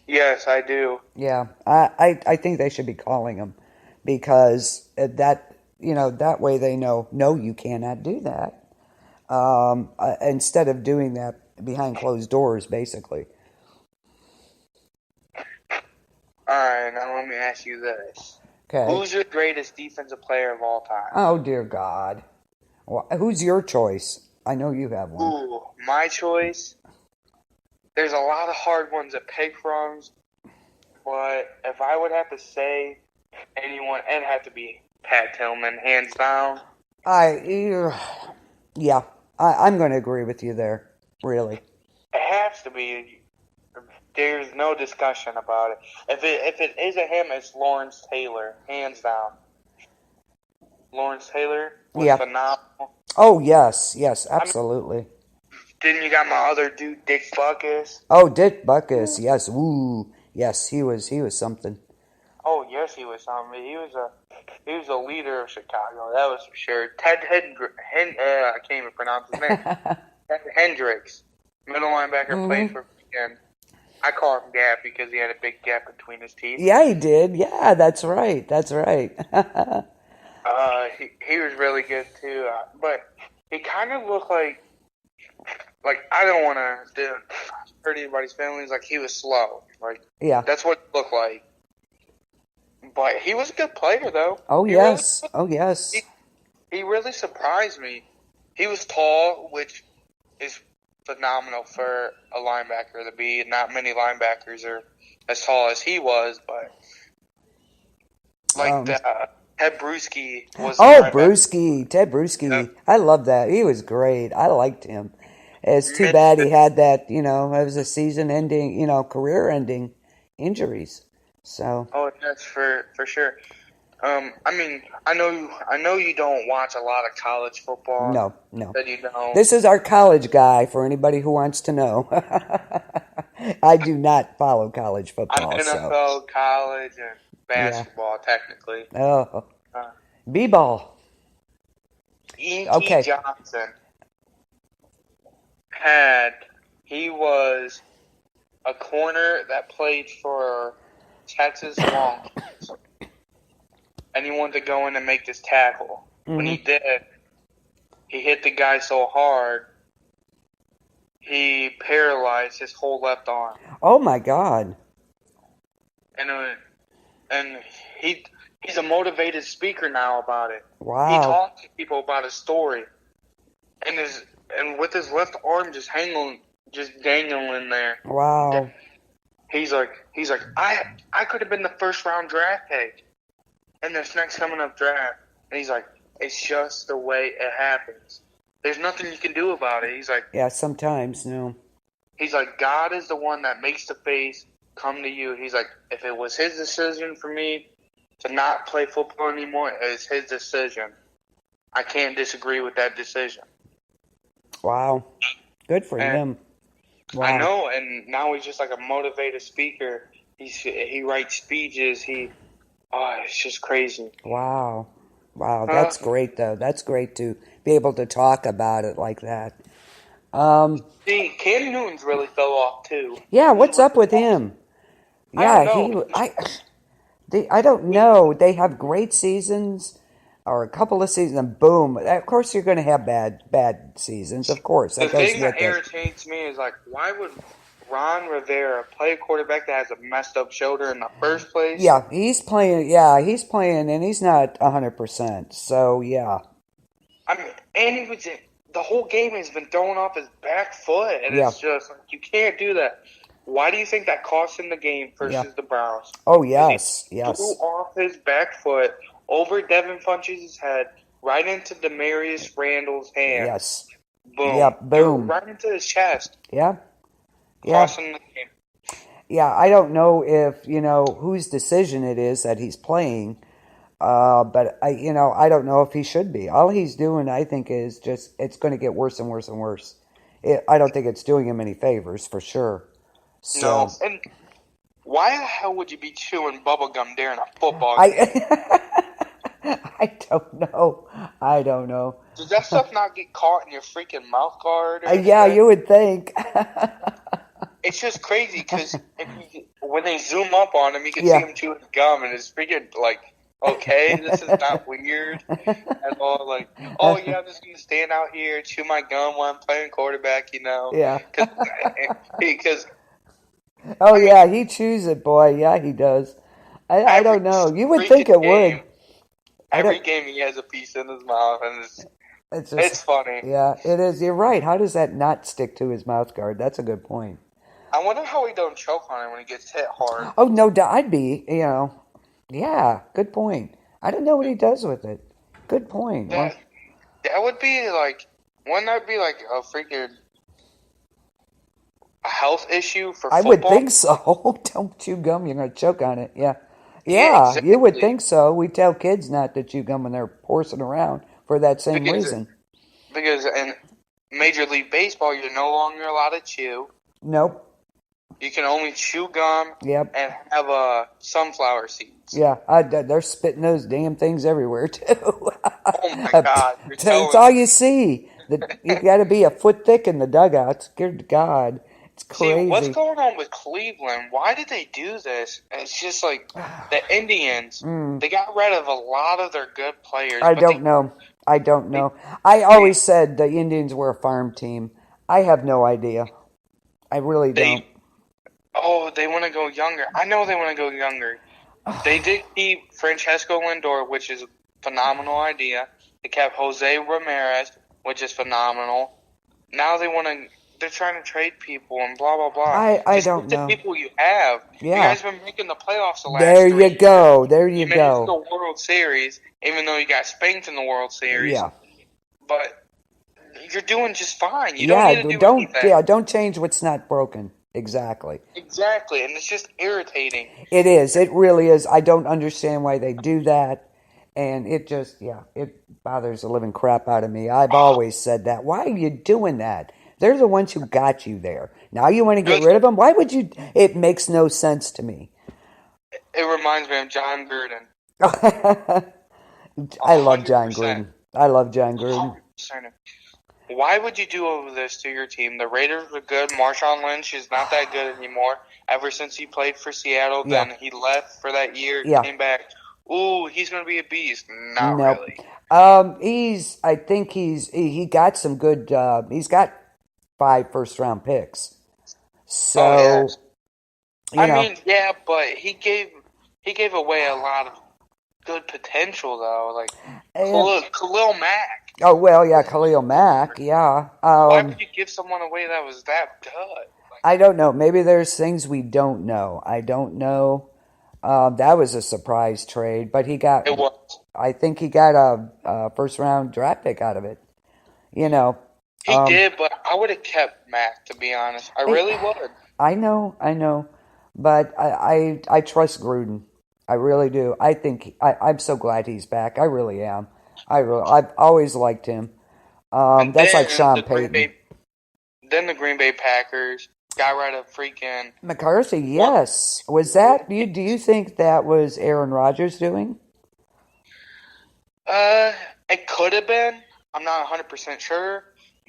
Yes, I do. Yeah, I think they should be calling them because that way they know, no, you cannot do that. Instead of doing that behind closed doors, basically. All right, now let me ask you this. Okay. Who's your greatest defensive player of all time? Oh, dear God. Well, who's your choice? I know you have one. Ooh, my choice? There's a lot of hard ones to pick from, but if I would have to say anyone, it'd have to be Pat Tillman, hands down. I'm going to agree with you there, really. It has to be. There's no discussion about it. If it isn't him, it's Lawrence Taylor, hands down. Lawrence Taylor was phenomenal. Oh, yes, absolutely. Then you got my other dude, Dick Butkus. Oh, Dick Butkus, yes. Ooh, yes, he was something. Oh, yes, he was something. He was a leader of Chicago. That was for sure. Ted I can't even pronounce his name. Ted Hendricks, middle linebacker, played for weekend. I call him Gap because he had a big gap between his teeth. Yeah, he did. Yeah, that's right. He was really good too. But he kind of looked like I don't want to hurt anybody's feelings. Like he was slow. That's what it looked like. But he was a good player though. Oh yes. He really surprised me. He was tall, which is phenomenal for a linebacker to be. Not many linebackers are as tall as he was, but Ted Bruschi was. Oh, Ted Bruschi. Yeah. I love that. He was great. I liked him. It's too bad he had that. It was a season-ending, career-ending injuries. So. Oh, that's for sure. I mean, I know you don't watch a lot of college football. No. That you don't. This is our college guy for anybody who wants to know. I do not follow college football. I'm NFL, college, and basketball, technically. Oh. B-ball. E.T. Johnson he was a corner that played for Texas Longhorns. And he wanted to go in and make this tackle. Mm-hmm. When he did, he hit the guy so hard, he paralyzed his whole left arm. Oh my God! And he He's a motivated speaker now about it. He Wow. talks to people about his story, and with his left arm just dangling there. Wow. He's like, I could have been the first round draft pick in this next coming up draft. And he's like, it's just the way it happens. There's nothing you can do about it. He's like, Yeah, sometimes, no. he's like, God is the one that makes the face come to you. He's like, if it was his decision for me to not play football anymore, it's his decision. I can't disagree with that decision. Wow. Good for him. Wow. I know, and now he's just like a motivated speaker. He writes speeches. It's just crazy. Wow. Wow, that's great, though. That's great to be able to talk about it like that. See, Cam Newton's really fell off, too. Yeah, what's up with him? Yeah, I don't know. They have great seasons, or a couple of seasons, and boom. Of course, you're going to have bad seasons, of course. The thing that irritates me is, like, why would Ron Rivera play a quarterback that has a messed up shoulder in the first place? Yeah, he's playing, and he's not 100%, so yeah. I mean, and the whole game has been thrown off his back foot, and it's just, like, you can't do that. Why do you think that cost him the game versus the Browns? Oh, yes, He threw off his back foot over Devin Funchess' head, right into Demarius Randall's hand. Yes. Boom. Yeah, boom. Right into his chest. Yeah. Costing the game. Yeah, I don't know if, whose decision it is that he's playing, but I don't know if he should be. All he's doing, I think, is just, it's going to get worse and worse and worse. I don't think it's doing him any favors, for sure. So, no, and why the hell would you be chewing bubblegum during a football game? I don't know. Does that stuff not get caught in your freaking mouth guard? Yeah, you would think. It's just crazy because when they zoom up on him, you can see him chew his gum, and it's freaking like, okay, this is not weird at all. Like, oh yeah, I'm just gonna stand out here, chew my gum while I'm playing quarterback, Yeah. Because. Oh yeah, he chews it, boy. Yeah, he does. I don't know. You would think it would. Every game he has a piece in his mouth, and it's funny. Yeah, it is. You're right. How does that not stick to his mouth guard? That's a good point. I wonder how he don't choke on it when he gets hit hard. Oh, no, I'd be, yeah, good point. I don't know what he does with it. Good point. That would be like, wouldn't that be like a freaking health issue for football? I would think so. Don't chew gum, you're going to choke on it. Yeah. Yeah, exactly. You would think so. We tell kids not to chew gum when they're horsing around for that same reason. Because in Major League Baseball, you're no longer allowed to chew. Nope. You can only chew gum and have sunflower seeds. Yeah, they're spitting those damn things everywhere, too. Oh, my God. It's all you see. You got to be a foot thick in the dugouts. Good God. It's crazy. See, what's going on with Cleveland? Why did they do this? It's just like the Indians, they got rid of a lot of their good players. I don't know. I always said the Indians were a farm team. I have no idea. I really don't. They want to go younger. I know they want to go younger. They did keep Francesco Lindor, which is a phenomenal idea. They kept Jose Ramirez, which is phenomenal. Now they're trying to trade people and blah, blah, blah. I don't know. The people you have. Yeah. You guys have been making the playoffs the last There 3 you years. go. There you made go. it to the World Series, even though you got spanked in the World Series. Yeah. But you're doing just fine. You don't need to do anything. Yeah, don't change what's not broken. Exactly. Exactly, and it's just irritating. It is. It really is. I don't understand why they do that. And it just, it bothers the living crap out of me. I've always said that. Why are you doing that? They're the ones who got you there. Now you want to get rid of them? Why would you? It makes no sense to me. It reminds me of John Gruden. I love John Gruden. 100%. Why would you do all of this to your team? The Raiders were good. Marshawn Lynch is not that good anymore. Ever since he played for Seattle, then he left for that year, came back. Ooh, he's going to be a beast. Not really. I think he got some good, he's got 5 first-round picks. So, but he gave away a lot of good potential though. Like And, Khalil Mack. oh, well, yeah, Khalil Mack, yeah. Why would you give someone away that was that good? Like, I don't know. Maybe there's things we don't know. I don't know. That was a surprise trade, but it was. I think he got a first round draft pick out of it. You know, He did, but I would have kept Mack, to be honest. I really would. I know, but I trust Gruden. I really do. I'm so glad he's back. I really am. I've always liked him. And That's then like Sean Payton. The Green Bay Packers got rid of freaking McCarthy, yes. Was that do you think that was Aaron Rodgers doing? It could have been. I'm not 100% sure,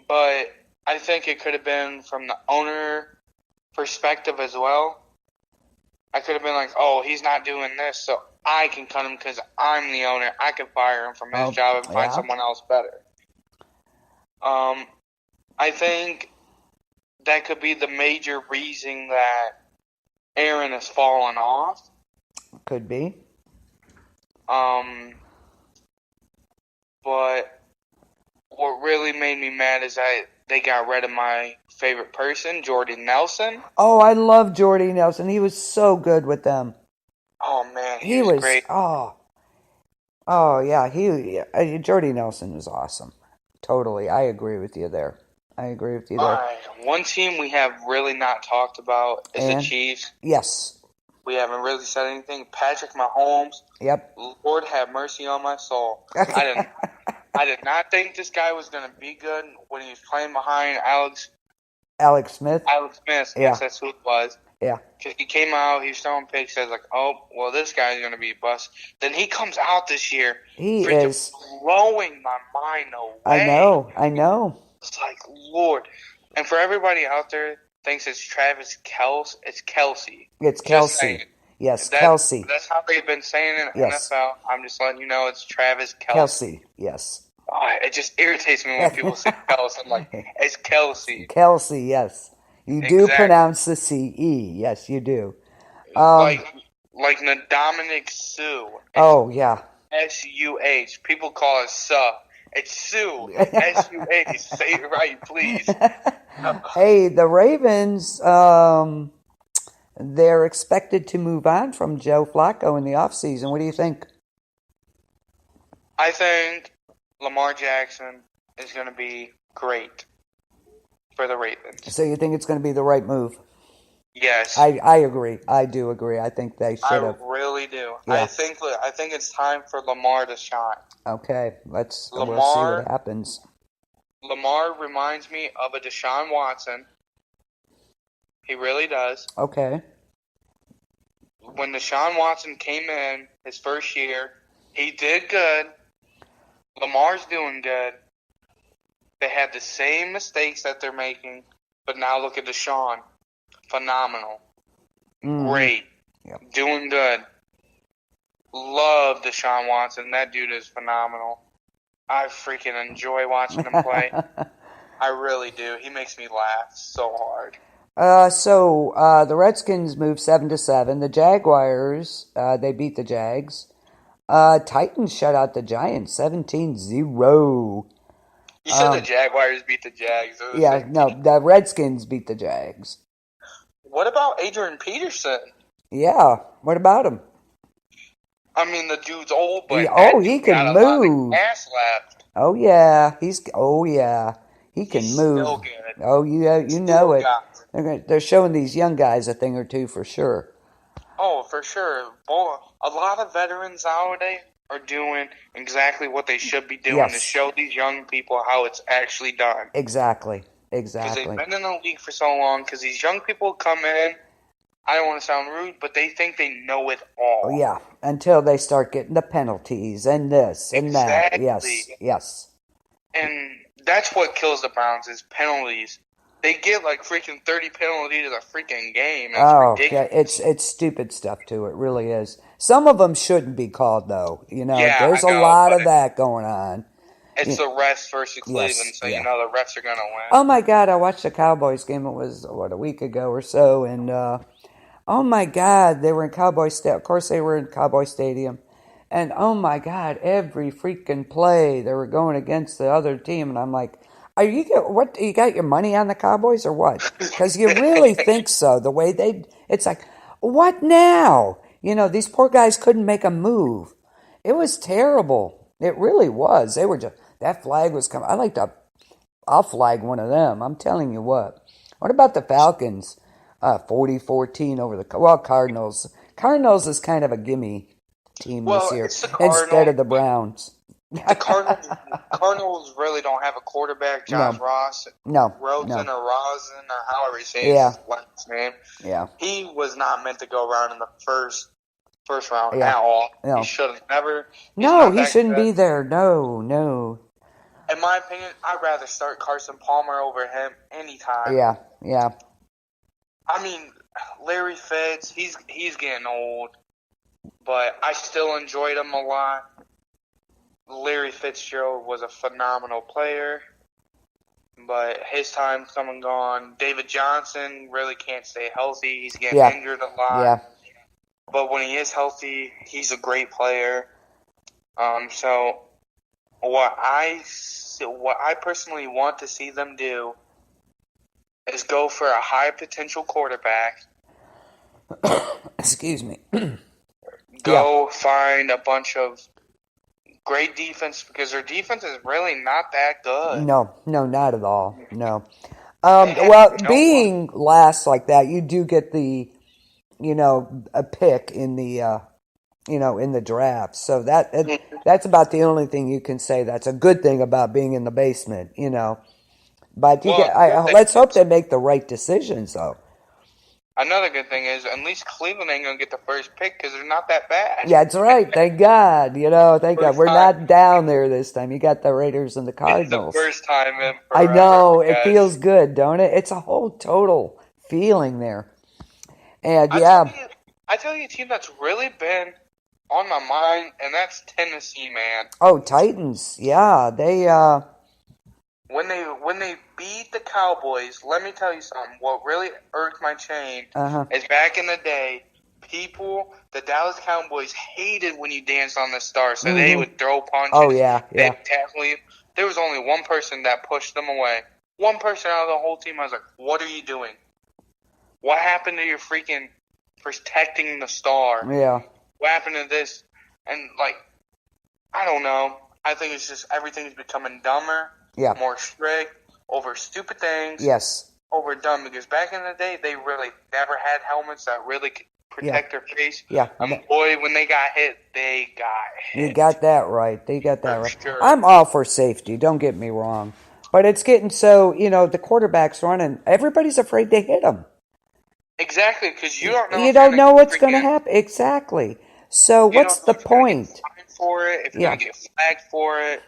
but I think it could have been from the owner perspective as well. I could have been like, oh, he's not doing this, so I can cut him because I'm the owner. I can fire him from his job and find someone else better. I think that could be the major reason that Aaron has fallen off. Could be. But what really made me mad is that they got rid of my favorite person, Jordy Nelson. Oh, I love Jordy Nelson. He was so good with them. Oh man, he was great. Oh yeah. Jordy Nelson was awesome. Totally, I agree with you there. All right, one team we have really not talked about is the Chiefs. Yes. We haven't really said anything. Patrick Mahomes. Yep. Lord have mercy on my soul. I did not think this guy was going to be good when he was playing behind Alex Smith. Yes, that's who it was. Yeah. Because he came out, he was throwing picks, says like, oh, well, this guy's going to be a bust. Then he comes out this year. He is blowing my mind away. I know. It's like, Lord. And for everybody out there thinks it's Travis Kelce, it's Kelsey. It's Kelsey. Yes, Kelsey. That's how they've been saying it in NFL. I'm just letting you know it's Travis Kelce. Kelsey, yes. Oh, it just irritates me when people say Kelce. I'm like, it's Kelsey. Kelsey, yes. You do pronounce the C-E. Yes, you do. Like Dominic Sue. Oh, yeah. S-U-H. People call it Suh. It's Sue. S-U-H. Say it right, please. Hey, the Ravens, they're expected to move on from Joe Flacco in the offseason. What do you think? I think Lamar Jackson is going to be great for the Ravens. So you think it's going to be the right move? Yes. I agree. I do agree. I think they should have. I really do. Yeah. I think it's time for Lamar to shine. Okay, we'll see what happens. Lamar reminds me of a Deshaun Watson. He really does. Okay. When Deshaun Watson came in his first year, he did good. Lamar's doing good. They had the same mistakes that they're making, but now look at Deshaun. Phenomenal. Great. Yep. Doing good. Love Deshaun Watson. That dude is phenomenal. I freaking enjoy watching him play. I really do. He makes me laugh so hard. So the Redskins moved 7-7. The Jaguars, they beat the Jags. Titans shut out the Giants 17-0. You said the Jaguars beat the Jags. Yeah, no, the Redskins beat the Jags. What about Adrian Peterson? Yeah, what about him? I mean, the dude's old, but he can move. Ass left. Oh yeah, he can move. Still good. Oh yeah, you know it. They're showing these young guys a thing or two for sure. Oh, for sure. Boy, a lot of veterans nowadays are doing exactly what they should be doing to show these young people how it's actually done. Exactly. Because they've been in the league for so long. Because these young people come in. I don't want to sound rude, but they think they know it all. Oh, yeah, until they start getting the penalties and this and that. Yes. And that's what kills the Browns is penalties. They get like freaking 30 penalties a freaking game. It's ridiculous. Yeah, it's stupid stuff too. It really is. Some of them shouldn't be called though. There's a lot of that going on. It's the refs versus Cleveland, so you know the refs are gonna win. Oh my God, I watched the Cowboys game. It was a week ago or so, and oh my God, they were in Cowboy Stadium. Of course, they were in Cowboy Stadium, And oh my God, every freaking play they were going against the other team, and I'm like, are you what? You got your money on the Cowboys or what? Because you really think so. The way it's like, what now? These poor guys couldn't make a move. It was terrible. It really was. They were just that flag was coming. I'll flag one of them. I'm telling you what. What about the Falcons? 40-14 over the Cardinals. Cardinals is kind of a gimme team this Well, year it's the instead Cardinals. of the Browns. The Cardinals really don't have a quarterback. Josh No, Rosen no. or Rosen or however he says Yeah, his last name. yeah, He was not meant to go around in the first round yeah. at all. He No, should have never. He's no, not he that shouldn't good. be there. No, no. In my opinion, I'd rather start Carson Palmer over him anytime. Yeah, yeah. I mean, Larry Fitz, he's getting old, but I still enjoyed him a lot. Larry Fitzgerald was a phenomenal player, but his time's come and gone. David Johnson really can't stay healthy. He's getting Yeah, injured a lot. yeah. But when he is healthy, he's a great player. So what I personally want to see them do is go for a high potential quarterback. Excuse me. Go find a bunch of great defense because their defense is really not that good. No, no, not at all. No. They have Well, no being last like that, you do get a pick in the draft. So that's about the only thing you can say that's a good thing about being in the basement. But let's hope they make the right decisions, though. Another good thing is at least Cleveland ain't gonna get the first pick because they're not that bad. Yeah, that's right. Thank God. Thank God. We're not down there this time. You got the Raiders and the Cardinals. It's the first time in forever. I know. It feels good, don't it? It's a whole total feeling there. And I tell you a team that's really been on my mind, and that's Tennessee, man. Oh, Titans. Yeah, they when they beat the Cowboys, let me tell you something. What really irked my chain is back in the day, the Dallas Cowboys hated when you danced on the star, so they would throw punches. Oh, yeah. They'd tackle you. There was only one person that pushed them away. One person out of the whole team. I was like, what are you doing? What happened to your freaking protecting the star? Yeah. What happened to this? And, I don't know. I think it's just everything's becoming dumber. Yeah. More strict over stupid things. Yes. Over dumb because back in the day they really never had helmets that really could protect their face. Yeah. Boy, when they got hit, they got hit. You got that right. They got that right. Sure. I'm all for safety. Don't get me wrong, but it's getting so the quarterback's running. Everybody's afraid to hit him. Exactly, because you don't know. You don't know what's going to happen. Exactly. So what's the point? For it, if you're going to get flagged for it.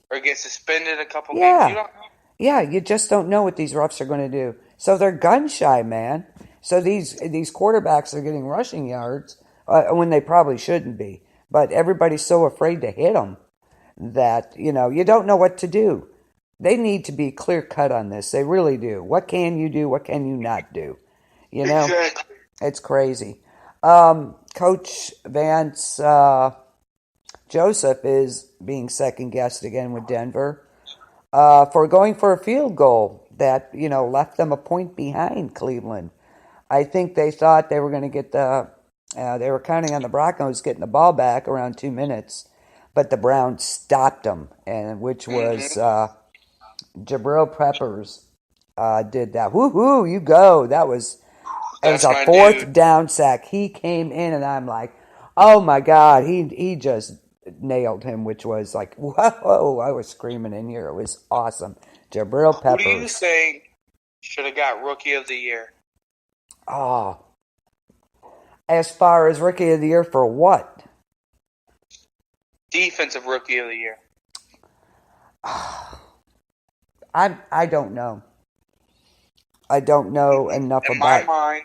Or get suspended a couple games. You don't know. Yeah, you just don't know what these refs are going to do. So they're gun shy, man. So these quarterbacks are getting rushing yards when they probably shouldn't be. But everybody's so afraid to hit them that, you don't know what to do. They need to be clear cut on this. They really do. What can you do? What can you not do? Exactly. It's crazy. Coach Vance Joseph is being second-guessed again with Denver for going for a field goal that, left them a point behind Cleveland. I think they thought they were going to get they were counting on the Broncos getting the ball back around 2 minutes, but the Browns stopped them, which was Jabril Peppers did that. Woohoo, you go. It was a fourth down sack. He came in, and I'm like, oh, my God, he just nailed him, which was like, whoa, I was screaming in here. It was awesome. Jabril Peppers. Who do you think should have got Rookie of the Year? Oh. As far as Rookie of the Year for what? Defensive Rookie of the Year. I don't know. I don't know enough about. In my mind,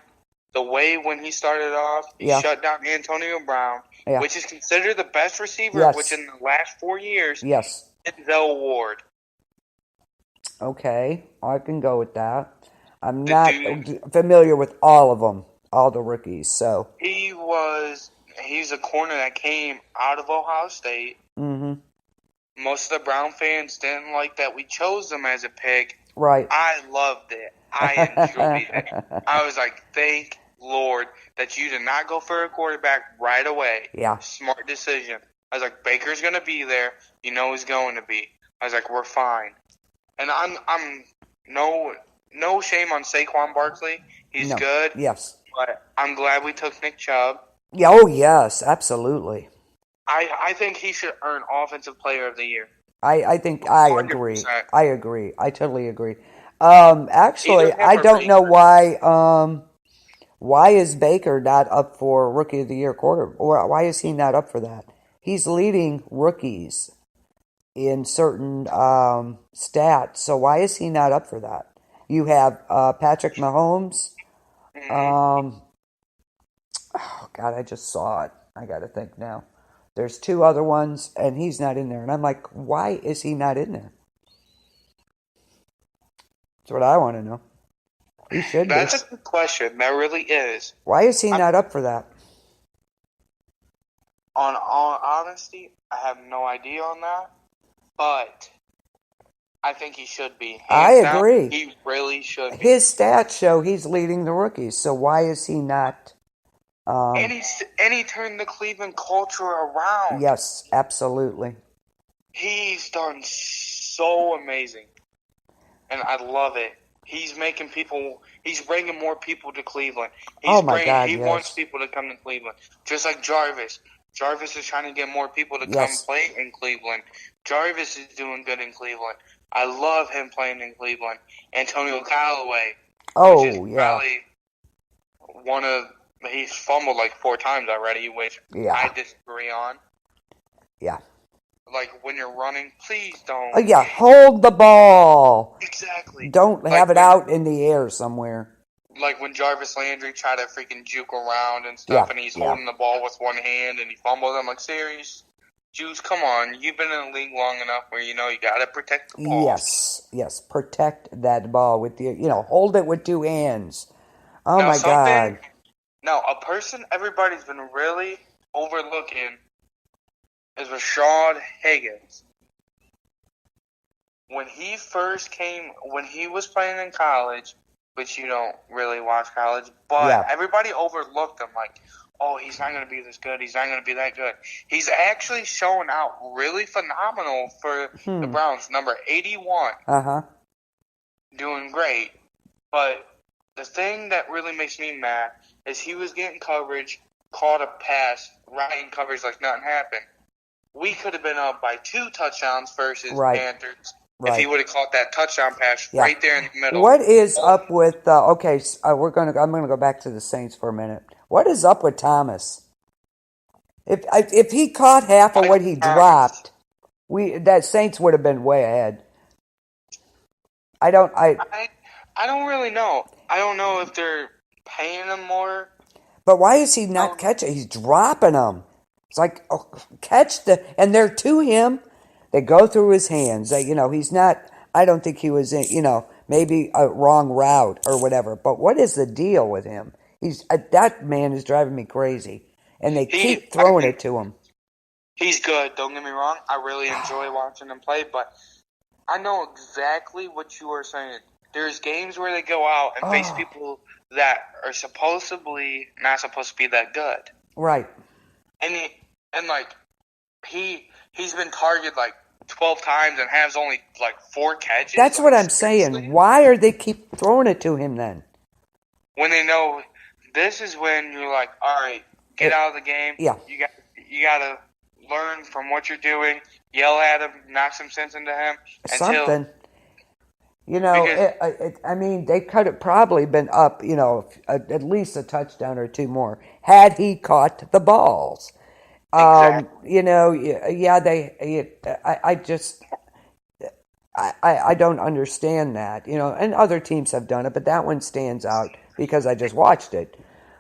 the way when he started off, he shut down Antonio Brown, which is considered the best receiver, which in the last 4 years, Denzel Ward. Okay, I can go with that. I'm not familiar with all of them, all the rookies. So he was, he's a corner that came out of Ohio State. Mm-hmm. Most of the Brown fans didn't like that we chose him as a pick. Right. I loved it. I enjoyed it. I was like, thank Lord that you did not go for a quarterback right away. Yeah. Smart decision. I was like, Baker's going to be there. You know he's going to be. I was like, we're fine. And I'm no shame on Saquon Barkley. He's good. Yes. But I'm glad we took Nick Chubb. Yeah. Oh, yes. Absolutely. I think he should earn Offensive Player of the Year. I think I 100%. agree. I agree. I totally agree. Actually, I don't know why is Baker not up for Rookie of the Year quarter, or why is he not up for that? He's leading rookies in certain stats, so why is he not up for that? You have Patrick Mahomes. Oh God, I just saw it. I got to think now. There's two other ones, and he's not in there. And I'm like, why is he not in there? That's what I want to know. He should be. That's a good question. That really is. Why is he not up for that? On all honesty, I have no idea on that. But I think he should be. I agree. He really should be. His stats show he's leading the rookies. So why is he not? And he turned the Cleveland culture around. Yes, absolutely. He's done so amazing. And I love it. He's bringing more people to Cleveland. He wants people to come to Cleveland. Just like Jarvis. Jarvis is trying to get more people to come play in Cleveland. Jarvis is doing good in Cleveland. I love him playing in Cleveland. Antonio Callaway. Oh, which is probably he's fumbled like 4 times already, which I disagree on. Yeah. Like, when you're running, please don't. Hold the ball. Exactly. Don't have it out in the air somewhere. Like when Jarvis Landry tried to freaking juke around and stuff, and he's holding the ball with one hand, and he fumbles. I'm like, serious? Juice, come on. You've been in the league long enough where you got to protect the ball. Yes. Protect that ball with hold it with 2 hands. Oh, my God. Now, a person everybody's been really overlooking is Rashad Higgins. When he was playing in college, which you don't really watch college, but everybody overlooked him like, oh, he's not going to be this good, he's not going to be that good. He's actually showing out really phenomenal for the Browns. Number 81. Doing great. But the thing that really makes me mad is he was getting coverage, caught a pass, right in coverage like nothing happened. We could have been up by 2 touchdowns versus Panthers if he would have caught that touchdown pass right there in the middle. What is up with? I'm going to go back to the Saints for a minute. What is up with Thomas? If he caught half of what he dropped, that Saints would have been way ahead. I don't really know. I don't know if they're paying him more. But why is he not catching? He's dropping them. It's like, and they're to him. They go through his hands. He's not, I don't think he was in, maybe a wrong route or whatever. But what is the deal with him? That man is driving me crazy. And they keep throwing it to him. He's good. Don't get me wrong. I really enjoy watching him play. But I know exactly what you are saying. There's games where they go out and face people that are supposedly not supposed to be that good. Right. He's been targeted like 12 times and has only like 4 catches. That's what I'm saying. Why are they keep throwing it to him then? When they know this is when you're like, all right, get out of the game. Yeah. You got to learn from what you're doing. Yell at him, knock some sense into him. Something. They could have probably been up, at least a touchdown or 2 more had he caught the balls. Exactly. I don't understand that, and other teams have done it, but that one stands out because I just watched it.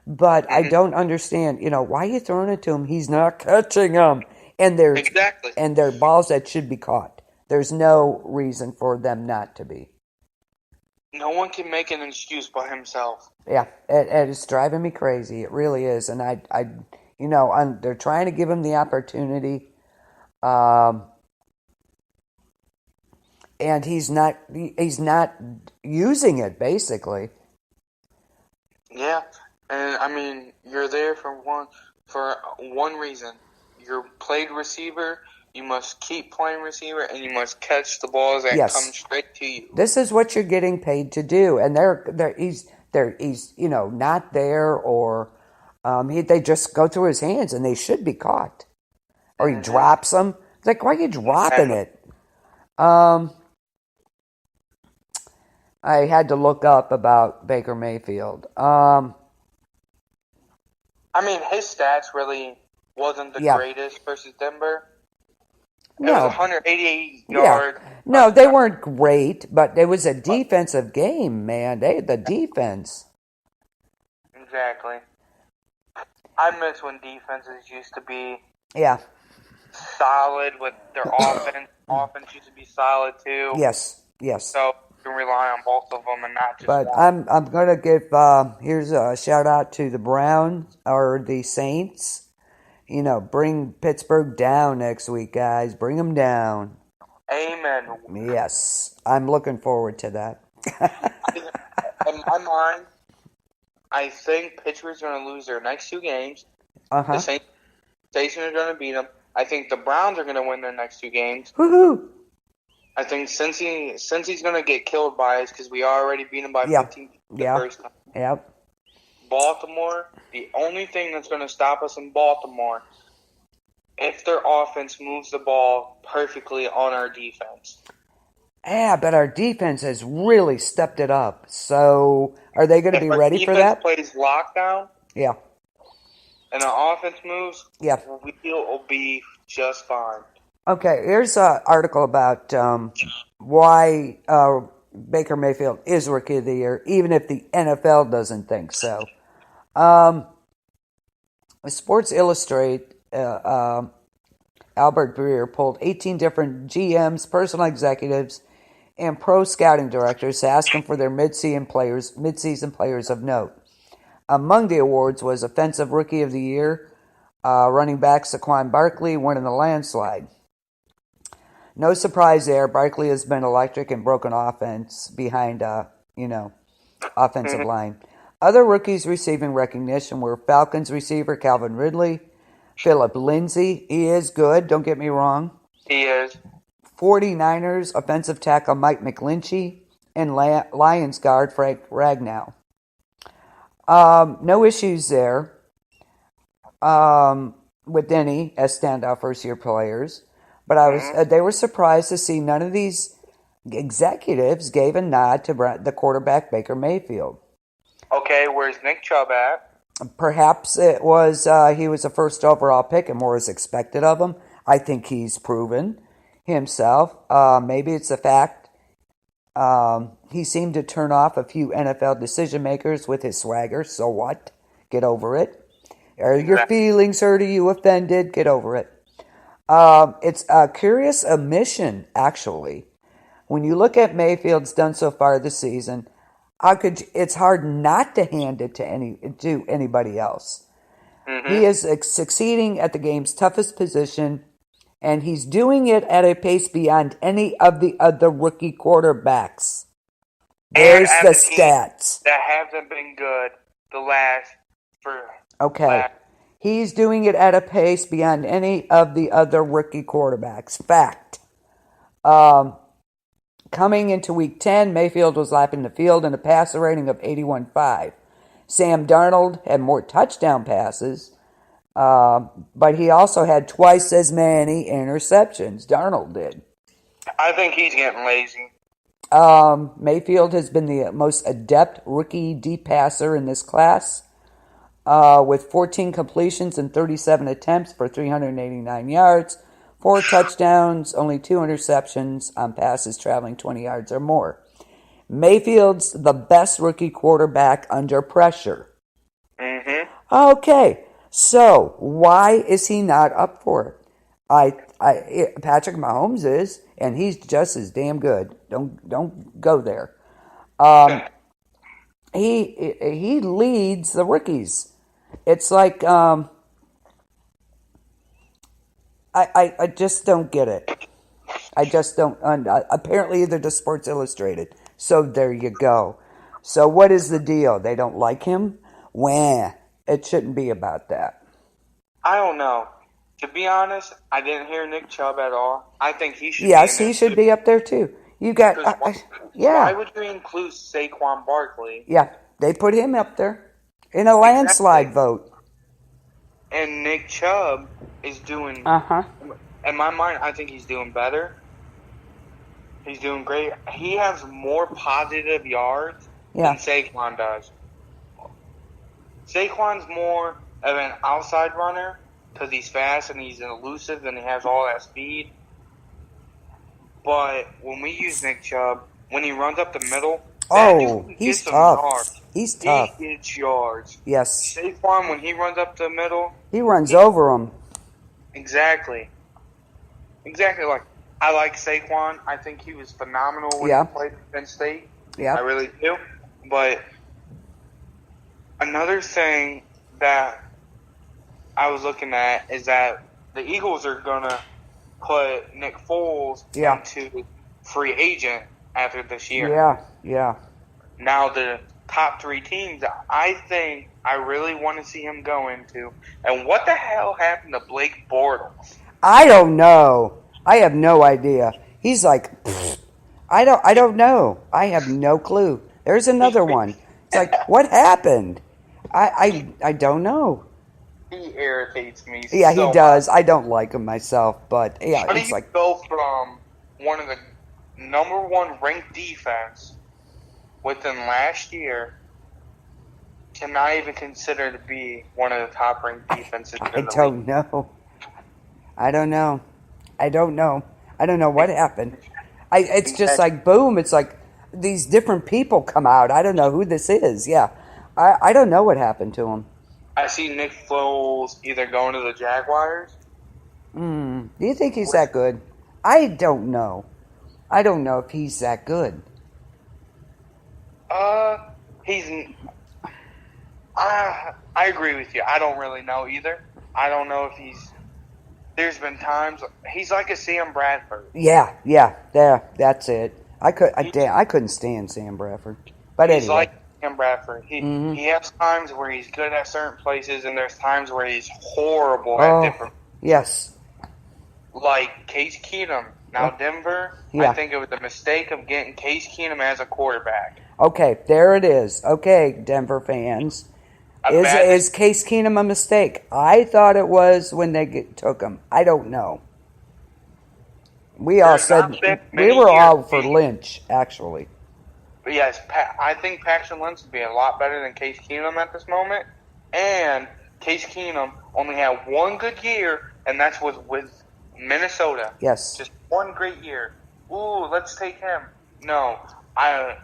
But I don't understand, why are you throwing it to him? He's not catching them. And they're balls that should be caught. There's no reason for them not to be. No one can make an excuse by himself. Yeah, and it's driving me crazy. It really is. And they're trying to give him the opportunity. And he's not using it, basically. Yeah, and I mean, you're there for one reason. You're played receiver. You must keep playing receiver, and you must catch the balls that Yes. come straight to you. This is what you're getting paid to do, and he's not there, or they just go through his hands, and they should be caught, or he drops them. It's like, why are you dropping it? I had to look up about Baker Mayfield. I mean, his stats really wasn't the greatest versus Denver. It was 188 yards. No, they weren't great, but it was a defensive game, man. They had the defense. Exactly. I miss when defenses used to be solid with their offense. Offense used to be solid too. Yes. So you can rely on both of them and not just but one. I'm going to give here's a shout out to the Browns or the Saints. Bring Pittsburgh down next week, guys. Bring them down. Amen. Yes, I'm looking forward to that. In my mind, I think Pittsburgh's going to lose their next 2 games. The Saints are going to beat them. I think the Browns are going to win their next 2 games. Woohoo! I think Cincy's going to get killed by us because we already beat them by 15 the first time. Yep. Baltimore, the only thing that's going to stop us in Baltimore, if their offense moves the ball perfectly on our defense. Yeah, but our defense has really stepped it up. So, are they going to be ready for that? If our defense plays lockdown, yeah, and our offense moves, yeah, we'll be just fine. Okay, here's an article about why Baker Mayfield is Rookie of the Year, even if the NFL doesn't think so. Sports Illustrated, Albert Breer pulled 18 different GMs, personal executives, and pro scouting directors to ask them for their mid-season players of note. Among the awards was Offensive Rookie of the Year, running back Saquon Barkley winning the landslide. No surprise there. Barkley has been electric and broken offense behind, offensive line. Other rookies receiving recognition were Falcons receiver Calvin Ridley, Philip Lindsay. He is good, don't get me wrong. He is. 49ers offensive tackle Mike McGlinchey, and Lions guard Frank Ragnow. No issues there with any as standout first-year players. But they were surprised to see none of these executives gave a nod to the quarterback Baker Mayfield. Okay, where's Nick Chubb at? Perhaps it was he was a first overall pick and more is expected of him. I think he's proven himself. Maybe it's the fact he seemed to turn off a few NFL decision makers with his swagger. So what? Get over it. Are your feelings hurt? Are you offended? Get over it. It's a curious omission, actually. When you look at Mayfield's done so far this season, it's hard not to hand it to anybody else. Mm-hmm. He is succeeding at the game's toughest position, and he's doing it at a pace beyond any of the other rookie quarterbacks. There's the stats. That haven't been good the last. He's doing it at a pace beyond any of the other rookie quarterbacks. Fact. Coming into Week 10, Mayfield was lapping the field in a passer rating of 81.5. Sam Darnold had more touchdown passes, but he also had twice as many interceptions. Darnold did. I think he's getting lazy. Mayfield has been the most adept rookie deep passer in this class, with 14 completions and 37 attempts for 389 yards, 4 touchdowns, only 2 interceptions on passes traveling 20 yards or more. Mayfield's the best rookie quarterback under pressure. Mm-hmm. Okay, so why is he not up for it? Patrick Mahomes is, and he's just as damn good. Don't go there. He leads the rookies. It's like I just don't get it. I just don't. Apparently, they're the Sports Illustrated. So there you go. So what is the deal? They don't like him? Wah. It shouldn't be about that. I don't know. To be honest, I didn't hear Nick Chubb at all. I think he should Yes, be in he this should too. be up there too. You got, Because yeah, why would you include Saquon Barkley? yeah. They put him up there in a landslide Exactly. vote. And Nick Chubb is doing, Uh-huh. in my mind, I think he's doing better. He's doing great. He has more positive yards Yeah. than Saquon does. Saquon's more of an outside runner because he's fast and he's elusive and he has all that speed. But when we use Nick Chubb, when he runs up the middle, that Oh, dude he's gets some tough. yards. He's tough. He gets yards. Yes. Saquon, when he runs up the middle, He runs over him. exactly. Like, I like Saquon. I think he was phenomenal when Yeah. he played at Penn State. Yeah. I really do. But another thing that I was looking at is that the Eagles are going to put Nick Foles Yeah. into free agent after this year. Yeah. Yeah. Now, the top three teams I think I really want to see him go into. And what the hell happened to Blake Bortles? I don't know. I have no idea. He's like, pfft. I don't know. I have no clue. There's another one. It's like, what happened? I don't know. He irritates me Yeah, so he does. I don't like him myself, but yeah, How do it's you like, go from one of the number one ranked defense within last year to not even consider to be one of the top ranked defenses in the I league? don't know. I don't know. I don't know. I don't know what happened. It's just like boom. It's like these different people come out. I don't know who this is. Yeah, I don't know what happened to him. I see Nick Foles either going to the Jaguars. Do you think he's that good? I don't know. I don't know if he's that good. He's. I agree with you. I don't really know either. I don't know if he's. There's been times he's like a Sam Bradford. Yeah, there. That's it. I couldn't stand Sam Bradford. But He's anyway, like Sam Bradford. He has times where he's good at certain places, and there's times where he's horrible at different. Yes. Like Case Keenum. Now Denver, Yeah. I think it was a mistake of getting Case Keenum as a quarterback. Okay, there it is. Okay, Denver fans. Is Case Keenum a mistake? I thought it was when they took him. I don't know. We all There's said not been we many were all years for he- Lynch, actually. But yes, I think Paxton Lynch would be a lot better than Case Keenum at this moment. And Case Keenum only had one good year, and that's with Minnesota. Yes. Just one great year. Ooh, let's take him. No.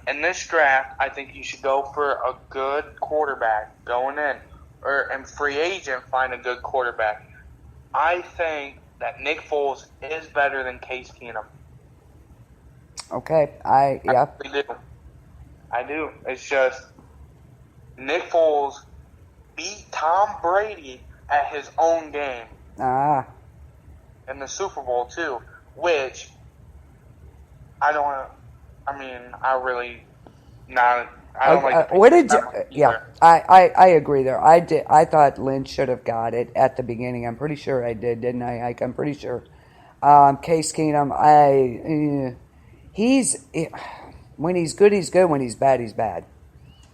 In this draft, I think you should go for a good quarterback going in. Or in free agent, find a good quarterback. I think that Nick Foles is better than Case Keenum. Okay, I really do. I do. It's just Nick Foles beat Tom Brady at his own game in the Super Bowl too, which I don't. I mean, I really not. I don't like. What did you? Yeah, I agree there. I thought Lynch should have got it at the beginning. I'm pretty sure I did, didn't I? Ike? I'm pretty sure. Case Keenum, when he's good, he's good. When he's bad, he's bad.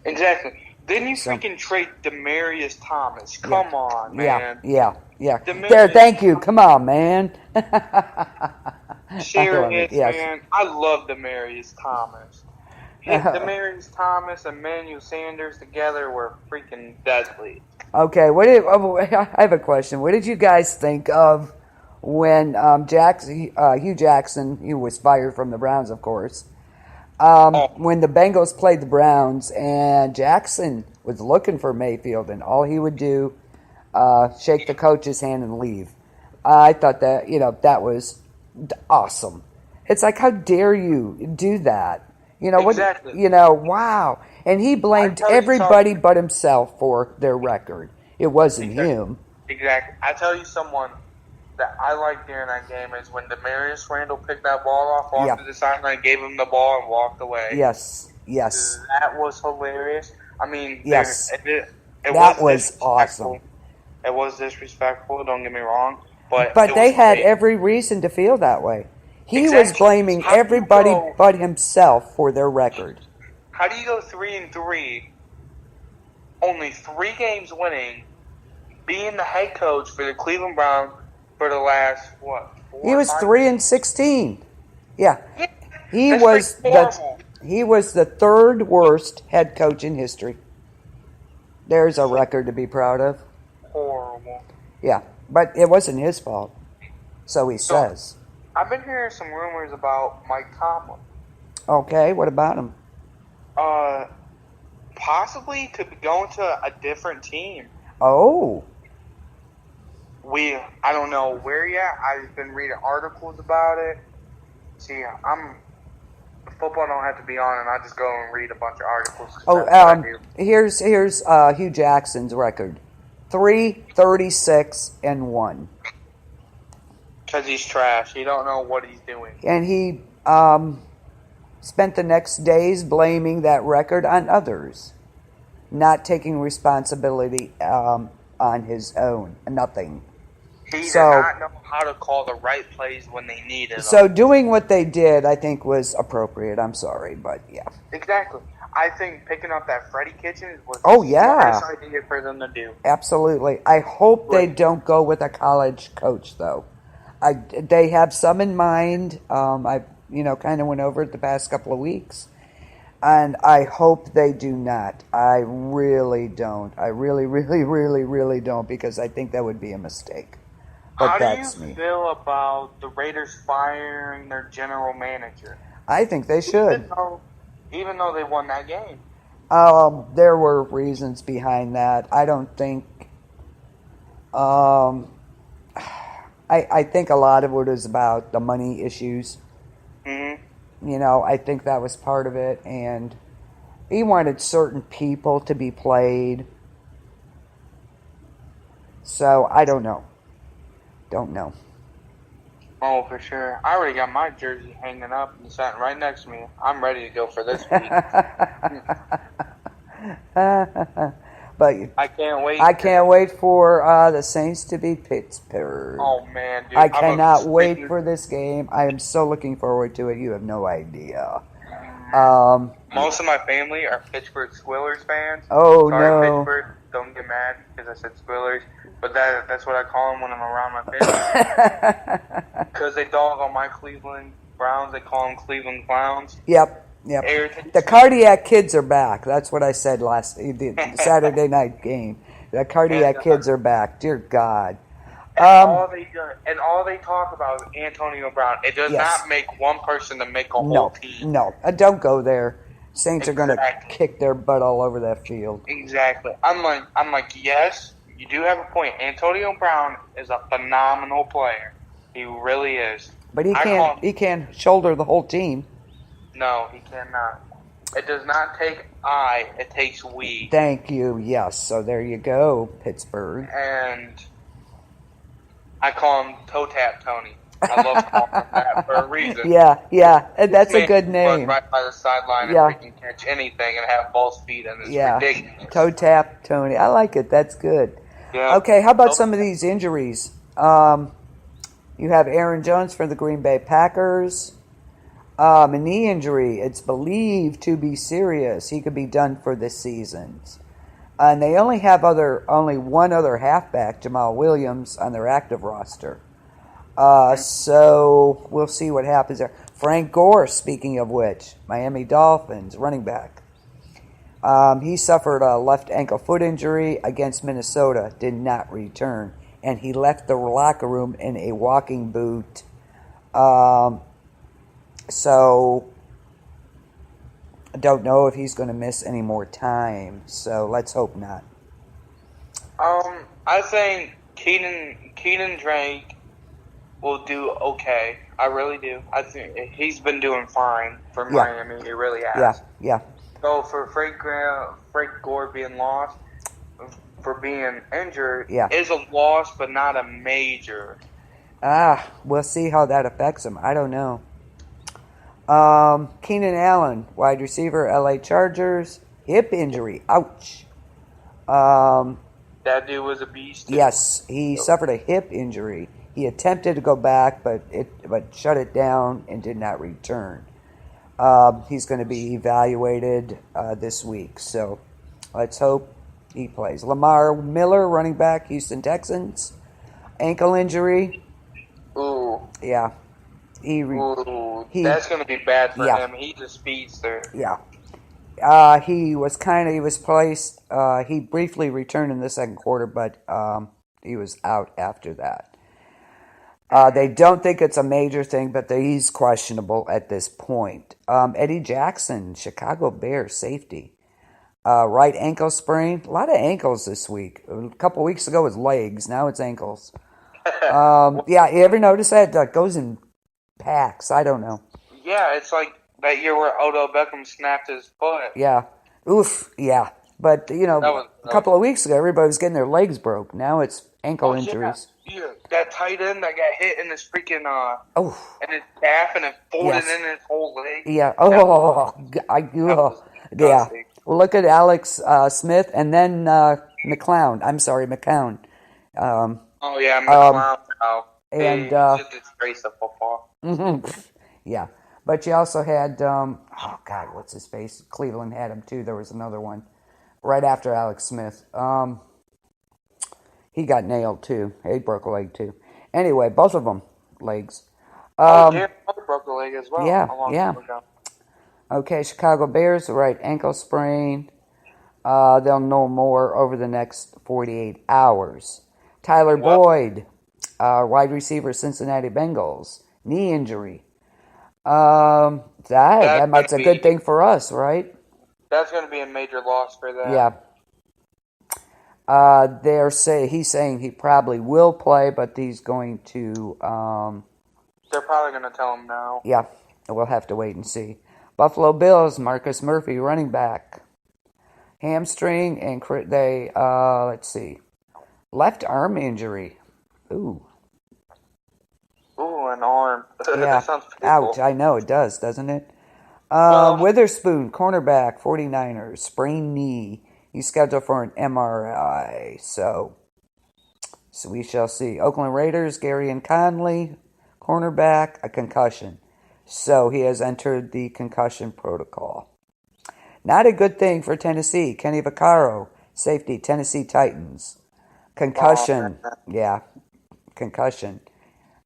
Exactly. Then you freaking trade Demaryius Thomas. Come on, man. Yeah. Demaryius Thank you. Come on, man. Serious, Yes. man. I love Demaryius Thomas. Demaryius Thomas and Emmanuel Sanders together were freaking deadly. Okay, I have a question. What did you guys think of when Hugh Jackson, he was fired from the Browns, of course, when the Bengals played the Browns and Jackson was looking for Mayfield and all he would do, shake the coach's hand and leave. I thought that, that was awesome. It's like, how dare you do that? Exactly. Wow. And he blamed everybody but himself for their record. It wasn't him. Exactly. I tell you someone that I liked during that game is when Demarius Randall picked that ball off, walked to the sideline, gave him the ball, and walked away. Yes. That was hilarious. I mean, yes. it that was awesome. It was disrespectful, don't get me wrong. But they had every reason to feel that way. He was blaming everybody but himself for their record. How do you go 3-3, only 3 games winning, being the head coach for the Cleveland Browns for the last, what, 4 He was 3-16. Yeah. He was the 3rd worst head coach in history. There's a record to be proud of. Horrible. Yeah, but it wasn't his fault. So he says. I've been hearing some rumors about Mike Tomlin. Okay, what about him? Possibly to be going to a different team. Oh. I don't know where yet. I've been reading articles about it. See, football don't have to be on, and I just go and read a bunch of articles. Here's Hugh Jackson's record: 3-36-1. Because he's trash. He don't know what he's doing. And he spent the next days blaming that record on others, not taking responsibility on his own. Nothing. He did not know how to call the right plays when they needed them. So doing what they did, I think, was appropriate. I'm sorry, but yeah. Exactly. I think picking up that Freddie Kitchens was the smartest idea for them to do. Absolutely. I hope they don't go with a college coach, though. They have some in mind. I kind of went over it the past couple of weeks. And I hope they do not. I really don't. I really, really, really, really don't, because I think that would be a mistake. But how that's do you me. feel about the Raiders firing their general manager? I think they should. Even though they won that game. There were reasons behind that. I don't think... I think a lot of it was about the money issues. Mm-hmm. I think that was part of it. And he wanted certain people to be played. So, I don't know. Don't know. Oh, for sure. I already got my jersey hanging up and sitting right next to me. I'm ready to go for this week. But I can't wait. I can't wait for the Saints to beat Pittsburgh. Oh, man, dude. I cannot wait for this game. I am so looking forward to it. You have no idea. Most of my family are Pittsburgh Squillers fans. Oh, Sorry, no. Pittsburgh. Don't get mad because I said Squillers. But that's what I call them when I'm around my family. Because they dog on my Cleveland Browns. They call them Cleveland Clowns. Yep. The cardiac kids are back. That's what I said the Saturday night game. The cardiac kids are back. Dear God. And all they talk about is Antonio Brown. It does not make one person to make a whole team. No, don't go there. Saints are going to kick their butt all over that field. Exactly. I'm like, yes, you do have a point. Antonio Brown is a phenomenal player. He really is. But he can't shoulder the whole team. No, he cannot. It does not take I, it takes we. Thank you, yes. So there you go, Pittsburgh. And I call him Toe Tap Tony. I love calling him that for a reason. Yeah, and that's a good name. Right by the sideline and he can catch anything and have both feet, and it's ridiculous. Toe Tap Tony. I like it. That's good. Yeah. Okay, how about some of these injuries? You have Aaron Jones for the Green Bay Packers. A knee injury. It's believed to be serious. He could be done for this season. And they only have only one other halfback, Jamal Williams, on their active roster. So we'll see what happens there. Frank Gore, speaking of which, Miami Dolphins running back. He suffered a left ankle foot injury against Minnesota, did not return, and he left the locker room in a walking boot. So I don't know if he's going to miss any more time. So let's hope not. I think Keaton Drake will do okay. I really do. I think he's been doing fine for Miami. He really has. Yeah. So for Frank Gore being lost, for being injured, is a loss, but not a major. We'll see how that affects him. I don't know. Keenan Allen, wide receiver, LA Chargers, hip injury. Ouch. That dude was a beast. Yes, he suffered a hip injury. He attempted to go back, but shut it down and did not return. He's going to be evaluated this week, so let's hope he plays. Lamar Miller, running back, Houston Texans, ankle injury. Ooh. Yeah. That's going to be bad for him. He's a speedster. Yeah. He was placed. He briefly returned in the second quarter, but he was out after that. They don't think it's a major thing, but he's questionable at this point. Eddie Jackson, Chicago Bears safety, right ankle sprain. A lot of ankles this week. A couple weeks ago it was legs. Now it's ankles. Yeah, you ever notice that? That goes in packs. I don't know. Yeah, it's like that year where Odell Beckham snapped his foot. Yeah. Oof. Yeah. But, a couple of weeks ago, everybody was getting their legs broke. Now it's ankle injuries. Yeah. That tight end that got hit in his freaking, in his calf and it folded in his whole leg. Yeah. Yeah. Well, look at Alex Smith and then McCown. I'm sorry, McCown. McCown. And just a disgrace of football. Yeah. But you also had, what's his face? Cleveland had him too. There was another one right after Alex Smith. He got nailed too. He broke a leg too. Anyway, both of them legs. Jared broke a leg as well. Yeah. Okay, Chicago Bears, right ankle sprain. They'll know more over the next 48 hours. Tyler Boyd, wide receiver, Cincinnati Bengals, knee injury. That's a good thing for us, right? That's going to be a major loss for them. Yeah. He's saying he probably will play, but he's going to. They're probably going to tell him no. Yeah, we'll have to wait and see. Buffalo Bills, Marcus Murphy, running back, hamstring, and let's see, left arm injury. Ooh, an arm. Yeah. That sounds painful. Ouch, I know it does, doesn't it? Witherspoon, cornerback, 49ers, sprained knee. He's scheduled for an MRI, so we shall see. Oakland Raiders, Gary and Conley, cornerback, a concussion. So he has entered the concussion protocol. Not a good thing for Tennessee. Kenny Vaccaro, safety, Tennessee Titans. Concussion. Concussion.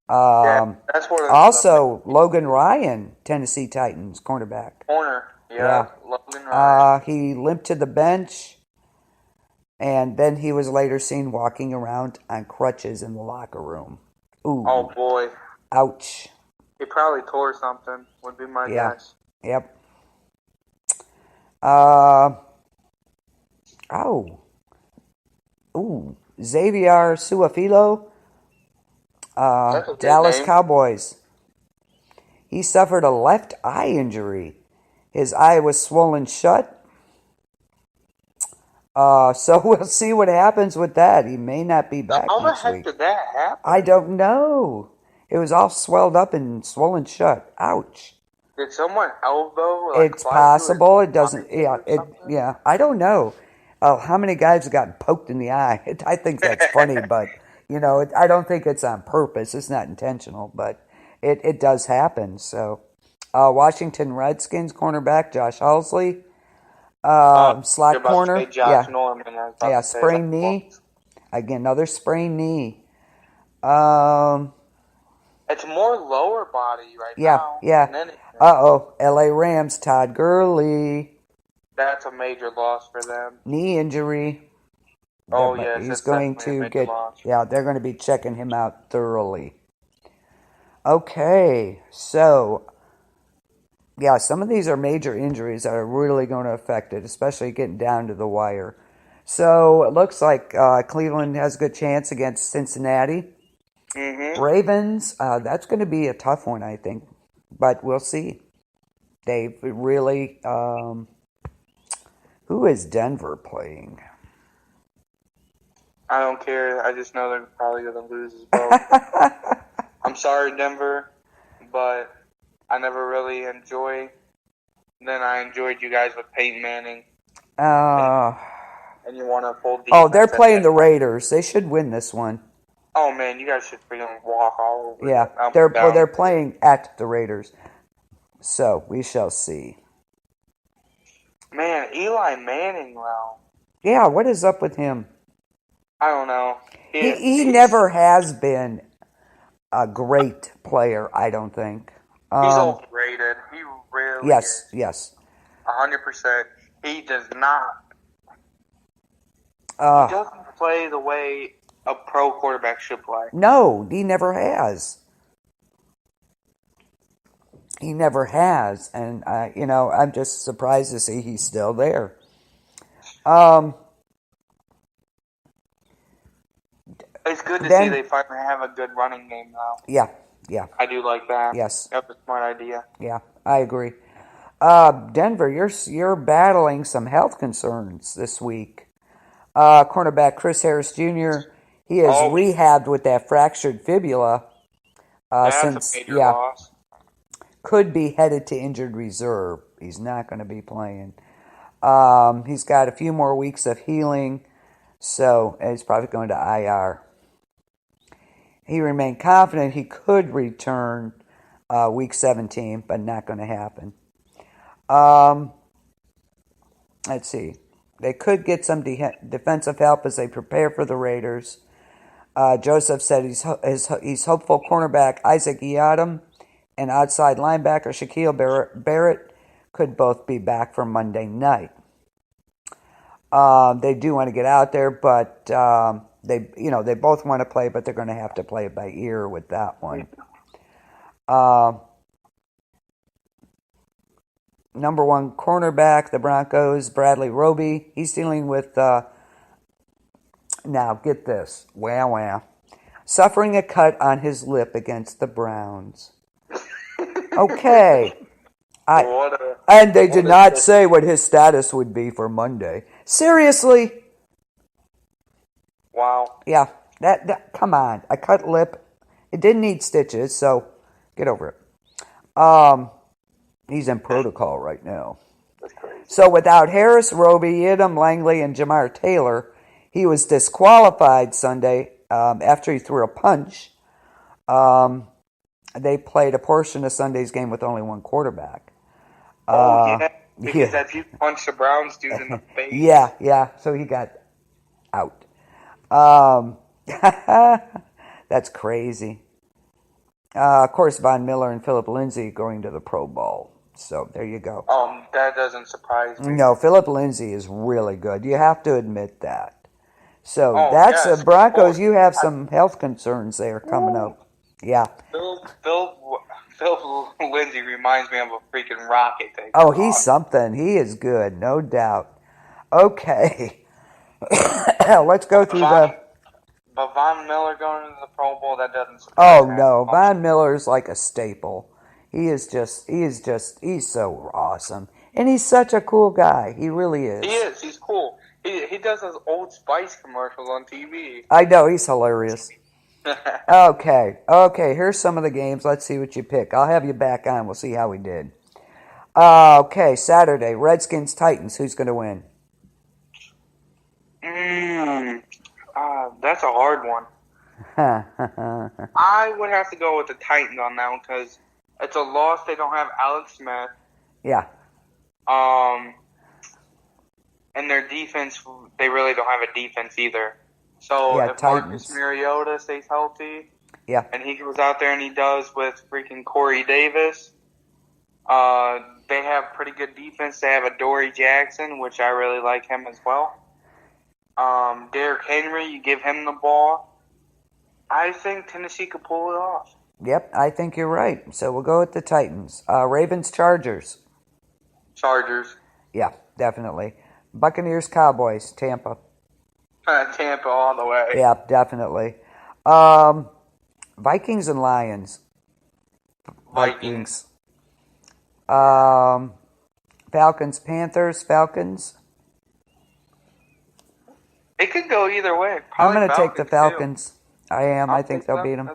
That's what also, Logan Ryan, Tennessee Titans, cornerback. Corner. Yeah. Logan Ryan. He limped to the bench, and then he was later seen walking around on crutches in the locker room. Ooh. Oh, boy. Ouch. He probably tore something, would be my guess. Yep. Xavier Suafilo, Dallas Cowboys. He suffered a left eye injury. His eye was swollen shut. So we'll see what happens with that. He may not be back next week. How the heck did that happen? I don't know. It was all swelled up and swollen shut. Ouch. Did someone elbow? It's possible. It doesn't. Yeah. I don't know. How many guys have gotten poked in the eye? I think that's funny, but I don't think it's on purpose. It's not intentional, but it does happen. So, Washington Redskins cornerback Josh Halsley, slot corner. Sprained knee. Again, another sprained knee. It's more lower body now. Yeah. LA Rams, Todd Gurley. That's a major loss for them. Knee injury. He's going to get. Yeah, they're going to be checking him out thoroughly. Okay, so some of these are major injuries that are really going to affect it, especially getting down to the wire. So it looks like Cleveland has a good chance against Cincinnati. Mm-hmm. Ravens, that's going to be a tough one, I think. But we'll see. They really... who is Denver playing? I don't care. I just know they're probably going to lose as well. I'm sorry, Denver, but I never really enjoyed. Then I enjoyed you guys with Peyton Manning. And you want a full defense. Oh, they're playing the Raiders. They should win this one. Oh man, you guys should freaking walk all over. Yeah, they're playing at the Raiders. So we shall see. Man, Eli Manning, wow. Yeah, what is up with him? I don't know. He never has been a great player, I don't think. He's overrated. He really is. Yes. 100%. He does not. He doesn't play the way a pro quarterback should play. No, he never has. He never has, and I'm just surprised to see he's still there. It's good to see they finally have a good running game now. Yeah. I do like that. Yes. That's a smart idea. Yeah, I agree. Denver, you're battling some health concerns this week. Cornerback Chris Harris Jr., he is rehabbed with that fractured fibula. That's a major loss. Could be headed to injured reserve. He's not going to be playing. He's got a few more weeks of healing, so he's probably going to IR. He remained confident he could return week 17, but not going to happen. Let's see. They could get some defensive help as they prepare for the Raiders. Joseph said he's hopeful cornerback Isaac Yiadom and outside linebacker Shaquille Barrett could both be back for Monday night. They do want to get out there, but they both want to play, but they're going to have to play it by ear with that one. Number one cornerback, the Broncos, Bradley Roby. He's dealing with, now get this, wow, suffering a cut on his lip against the Browns. Okay. And they did not say what his status would be for Monday. Seriously? Wow. Yeah, that come on. A cut lip. It didn't need stitches, so get over it. He's in protocol right now. That's crazy. So without Harris, Roby, Yiadom, Langley, and Jamar Taylor, he was disqualified Sunday after he threw a punch. They played a portion of Sunday's game with only one quarterback. Because that you punched the Browns dude in the face. Yeah, so he got out. That's crazy. Of course, Von Miller and Philip Lindsay going to the Pro Bowl. So there you go. That doesn't surprise me. No, Philip Lindsay is really good. You have to admit that. So that's the Broncos. You have some health concerns there coming up. Yeah. Phil Lindsay reminds me of a freaking rocket. He's something. He is good, no doubt. Okay. Let's go through But Von Miller going to the Pro Bowl, that doesn't surprise me. No. Von Miller's like a staple. He's so awesome. And he's such a cool guy. He really is. He is. He's cool. He does those Old Spice commercials on TV. I know. He's hilarious. Okay. Here's some of the games. Let's see what you pick. I'll have you back on. We'll see how we did. Okay, Saturday, Redskins, Titans. Who's going to win? That's a hard one. I would have to go with the Titans on that one because it's a loss. They don't have Alex Smith. Yeah. And their defense, they really don't have a defense either. So if Titans. Marcus Mariota stays healthy, and he goes out there and he does with freaking Corey Davis, they have pretty good defense. They have a Dory Jackson, which I really like him as well. Derrick Henry, you give him the ball. I think Tennessee could pull it off. Yep, I think you're right. So we'll go with the Titans. Ravens, Chargers. Chargers. Yeah, definitely. Buccaneers, Cowboys, Tampa. Tampa all the way. Yeah, definitely. Vikings and Lions. Vikings. Falcons, Panthers, Falcons. It could go either way. I'm going to take the Falcons. Too. I am. I think they'll beat them.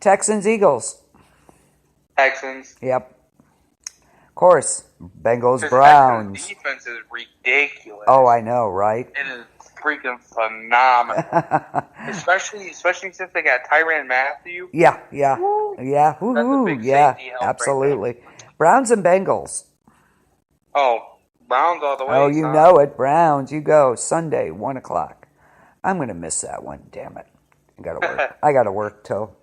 Texans, Eagles. Texans. Yep. Of course, Bengals, This Browns. Texans defense is ridiculous. Oh, I know, right? It is freaking phenomenal. especially since they got Tyrann Mathieu. Yeah. Woo. Yeah. That's a big safety help Absolutely. right there. Browns and Bengals. Oh, Browns all the way. Oh, you know it. Browns, you go. Sunday, 1 o'clock. I'm going to miss that one. Damn it. I got to work till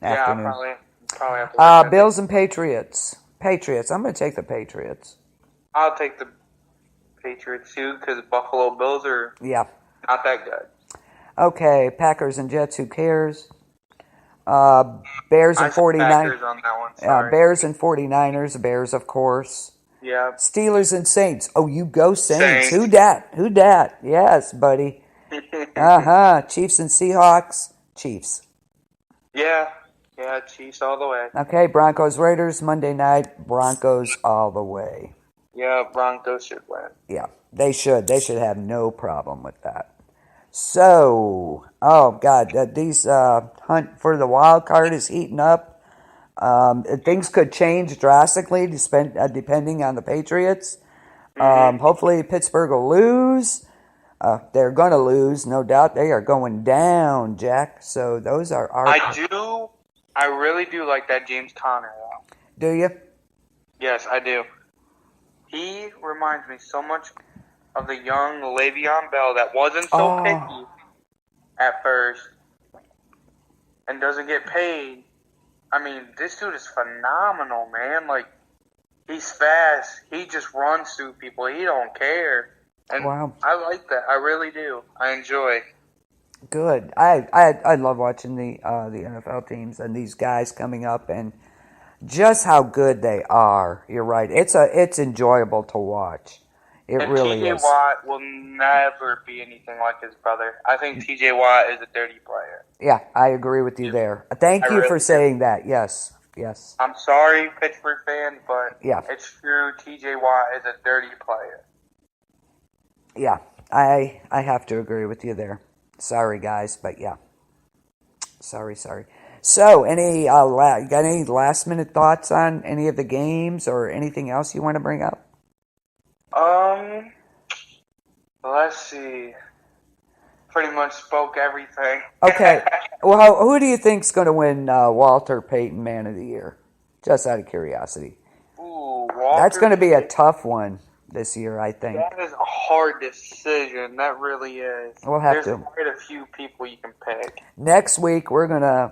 afternoon. Yeah, probably have to work Bills and Patriots. Patriots. I'm going to take the Patriots. I'll take the Patriots too because Buffalo Bills are not that good. Okay, Packers and Jets. Who cares? Bears and 49ers. Packers on that one. Sorry. Bears and 49ers. Bears, of course. Yeah. Steelers and Saints. Oh, you go Saints. Who dat? Yes, buddy. Chiefs and Seahawks. Chiefs. Yeah, Chiefs all the way. Okay, Broncos, Raiders, Monday night. Broncos all the way. Yeah, Broncos should win. Yeah, they should. They should have no problem with that. So, oh, God, these hunt for the wild card is heating up. Things could change drastically depending on the Patriots. Hopefully, Pittsburgh will lose. They're going to lose, no doubt. They are going down, Jack. So those are our... I really do like that James Conner, though. Do you? Yes, I do. He reminds me so much of the young Le'Veon Bell that wasn't so picky at first and doesn't get paid. I mean, this dude is phenomenal, man. Like, he's fast. He just runs through people. He don't care. And I like that. I really do. I enjoy. Good. I love watching the NFL teams and these guys coming up and just how good they are. You're right. It's enjoyable to watch. It really is. TJ Watt will never be anything like his brother. I think TJ Watt is a dirty player. Yeah, I agree with you there. Thank you for saying that. Yes. I'm sorry, Pittsburgh fans, but it's true. TJ Watt is a dirty player. Yeah, I have to agree with you there. Sorry, guys, but yeah. Sorry. So, got any last minute thoughts on any of the games or anything else you want to bring up? Let's see. Pretty much spoke everything. Okay. Well, who do you think's going to win Walter Payton Man of the Year? Just out of curiosity. Ooh, Walter. That's going to be a tough one this year, I think. That is a hard decision. That really is. There's quite a few people you can pick. Next week, we're going to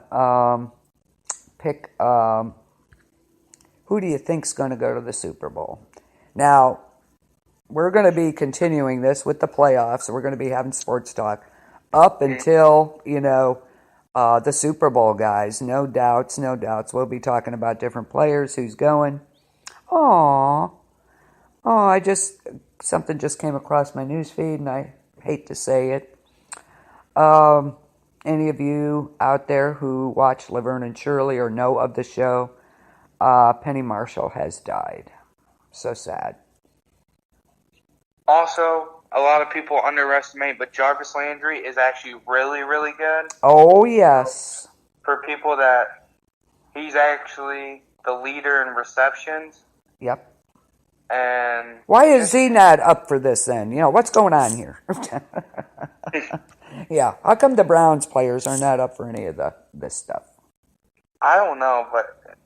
pick who do you think's going to go to the Super Bowl. Now, we're going to be continuing this with the playoffs. So we're going to be having sports talk up until, the Super Bowl, guys. No doubts. We'll be talking about different players, who's going. Something just came across my news feed, and I hate to say it. Any of you out there who watch Laverne and Shirley or know of the show, Penny Marshall has died. So sad. Also, a lot of people underestimate, but Jarvis Landry is actually really, really good. Oh, yes. For people that he's actually the leader in receptions. Yep. And why is he not up for this then? What's going on here? Yeah. How come the Browns players are not up for any of this stuff? I don't know, but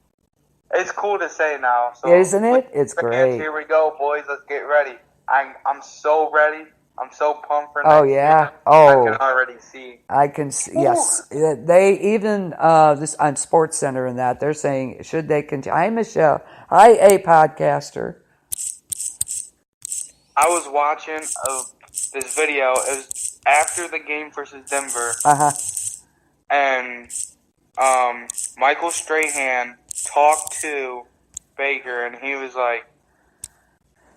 it's cool to say now. So isn't it? It's great. Here we go, boys. Let's get ready. I'm so ready. I'm so pumped for next year. I can already see. I can see. Yes. They even this on Sports Center and that they're saying should they continue. Hi, Michelle. Hi, a podcaster. I was watching this video. It was after the game versus Denver. And Michael Strahan talked to Baker, and he was like,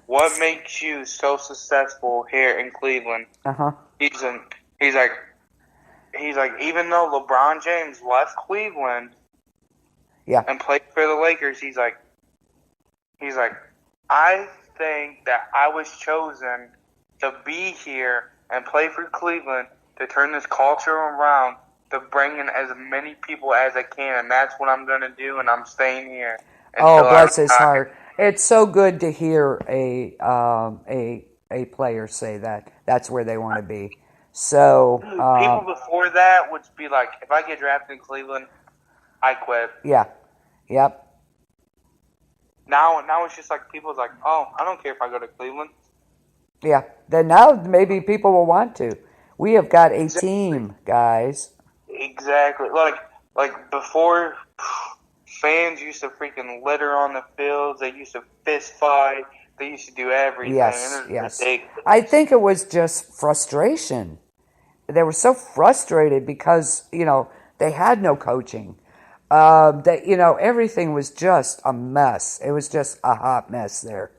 "What makes you so successful here in Cleveland?" He's like, even though LeBron James left Cleveland, and played for the Lakers, he's like, I think that I was chosen to be here and play for Cleveland to turn this culture around to bring in as many people as I can, and that's what I'm going to do, and I'm staying here Oh, until bless his I retire. heart. It's so good to hear a player say that. That's where they want to be. So, People before that would be like, if I get drafted in Cleveland, I quit. yeah. Yep. Now it's just like people's like, oh, I don't care if I go to Cleveland. Yeah. Then now maybe people will want to. We have got a team, guys. Exactly. Like before, fans used to freaking litter on the fields. They used to fist fight. They used to do everything. Yes, It was yes. ridiculous. I think it was just frustration. They were so frustrated because, they had no coaching. Everything was just a mess. It was just a hot mess there.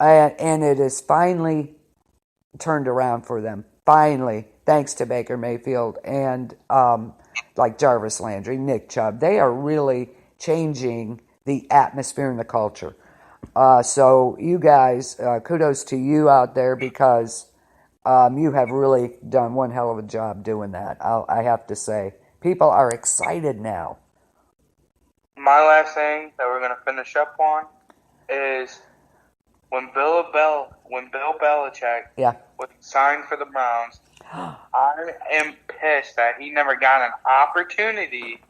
And it is finally turned around for them. Finally, thanks to Baker Mayfield and like Jarvis Landry, Nick Chubb. They are really changing the atmosphere and the culture. So you guys, kudos to you out there because you have really done one hell of a job doing that. I have to say. People are excited now. My last thing that we're going to finish up on is when Bill Belichick was signed for the Browns, I am pissed that he never got an opportunity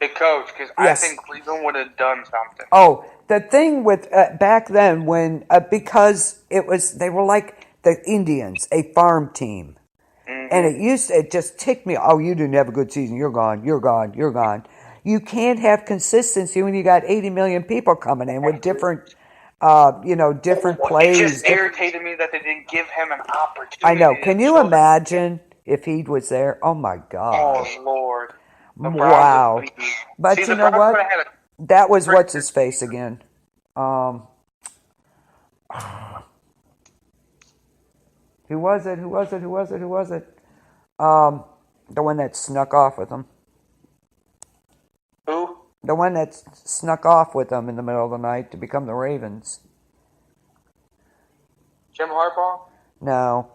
to coach because I think Cleveland would have done something. Oh, the thing with back then when because they were like the Indians, a farm team. Mm-hmm. And it just ticked me. Oh, you didn't have a good season. You're gone. You're gone. You're gone. You can't have consistency when you got 80 million people coming in with different plays. It just irritated me that they didn't give him an opportunity. I know. Can you imagine if he was there? Oh my God. Oh Lord. Wow. But you know what? That was what's his face again. Who was it? The one that snuck off with him. Who? The one that snuck off with them in the middle of the night to become the Ravens. Jim Harbaugh? No,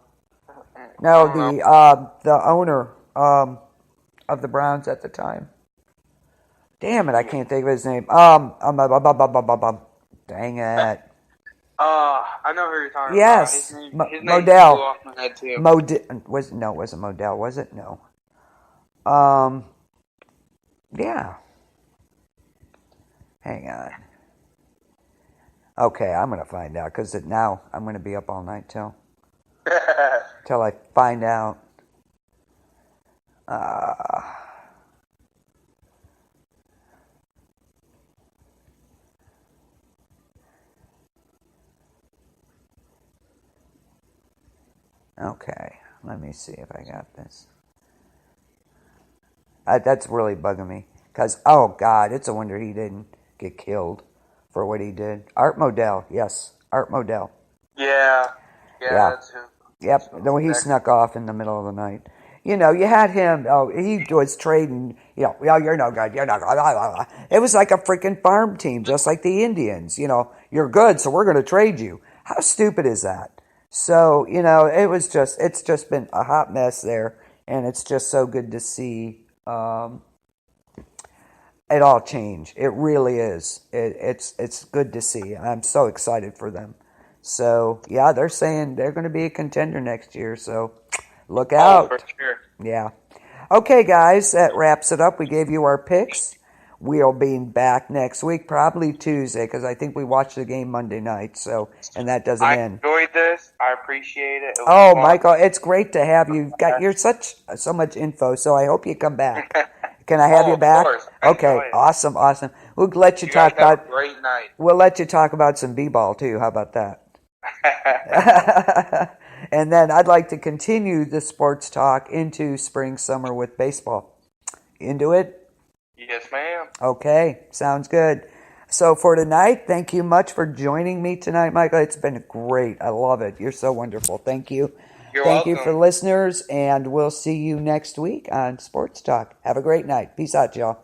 the owner of the Browns at the time. Damn it, I can't think of his name. Dang it. I know who you're talking yes. about. His name Modell. flew off my head too. It wasn't Modell, was it? No. Yeah. Hang on. Okay, I'm going to find out because now I'm going to be up all night till I find out. Okay, let me see if I got this. That's really bugging me because, oh God, it's a wonder he didn't get killed for what he did. Art Modell, yes, Art Modell. Yeah. That's who. Yep, the way he snuck off in the middle of the night. You had him, he was trading, you're no good, you're not good. It was like a freaking farm team, just like the Indians. You're good, so we're going to trade you. How stupid is that? So, it's just been a hot mess there, and it's just so good to see it all change. It really is. It's good to see. I'm so excited for them. So, yeah, they're saying they're going to be a contender next year, so look out. Oh, for sure. Yeah. Okay, guys, that wraps it up. We gave you our picks. We'll be back next week, probably Tuesday, because I think we watched the game Monday night, and that doesn't end. I enjoyed this. I appreciate it. Oh, Michael, it's great to have you. You're so much info, so I hope you come back. Can I have you back? Of course. Okay, awesome. We'll let you talk guys have about. a great night. We'll let you talk about some b-ball too. How about that? And then I'd like to continue the sports talk into spring, summer with baseball. Into it? Yes, ma'am. Okay, sounds good. So for tonight, thank you much for joining me tonight, Michael. It's been great. I love it. You're so wonderful. Thank you. You're Thank welcome. you for listeners, and we'll see you next week on Sports Talk. Have a great night. Peace out, y'all.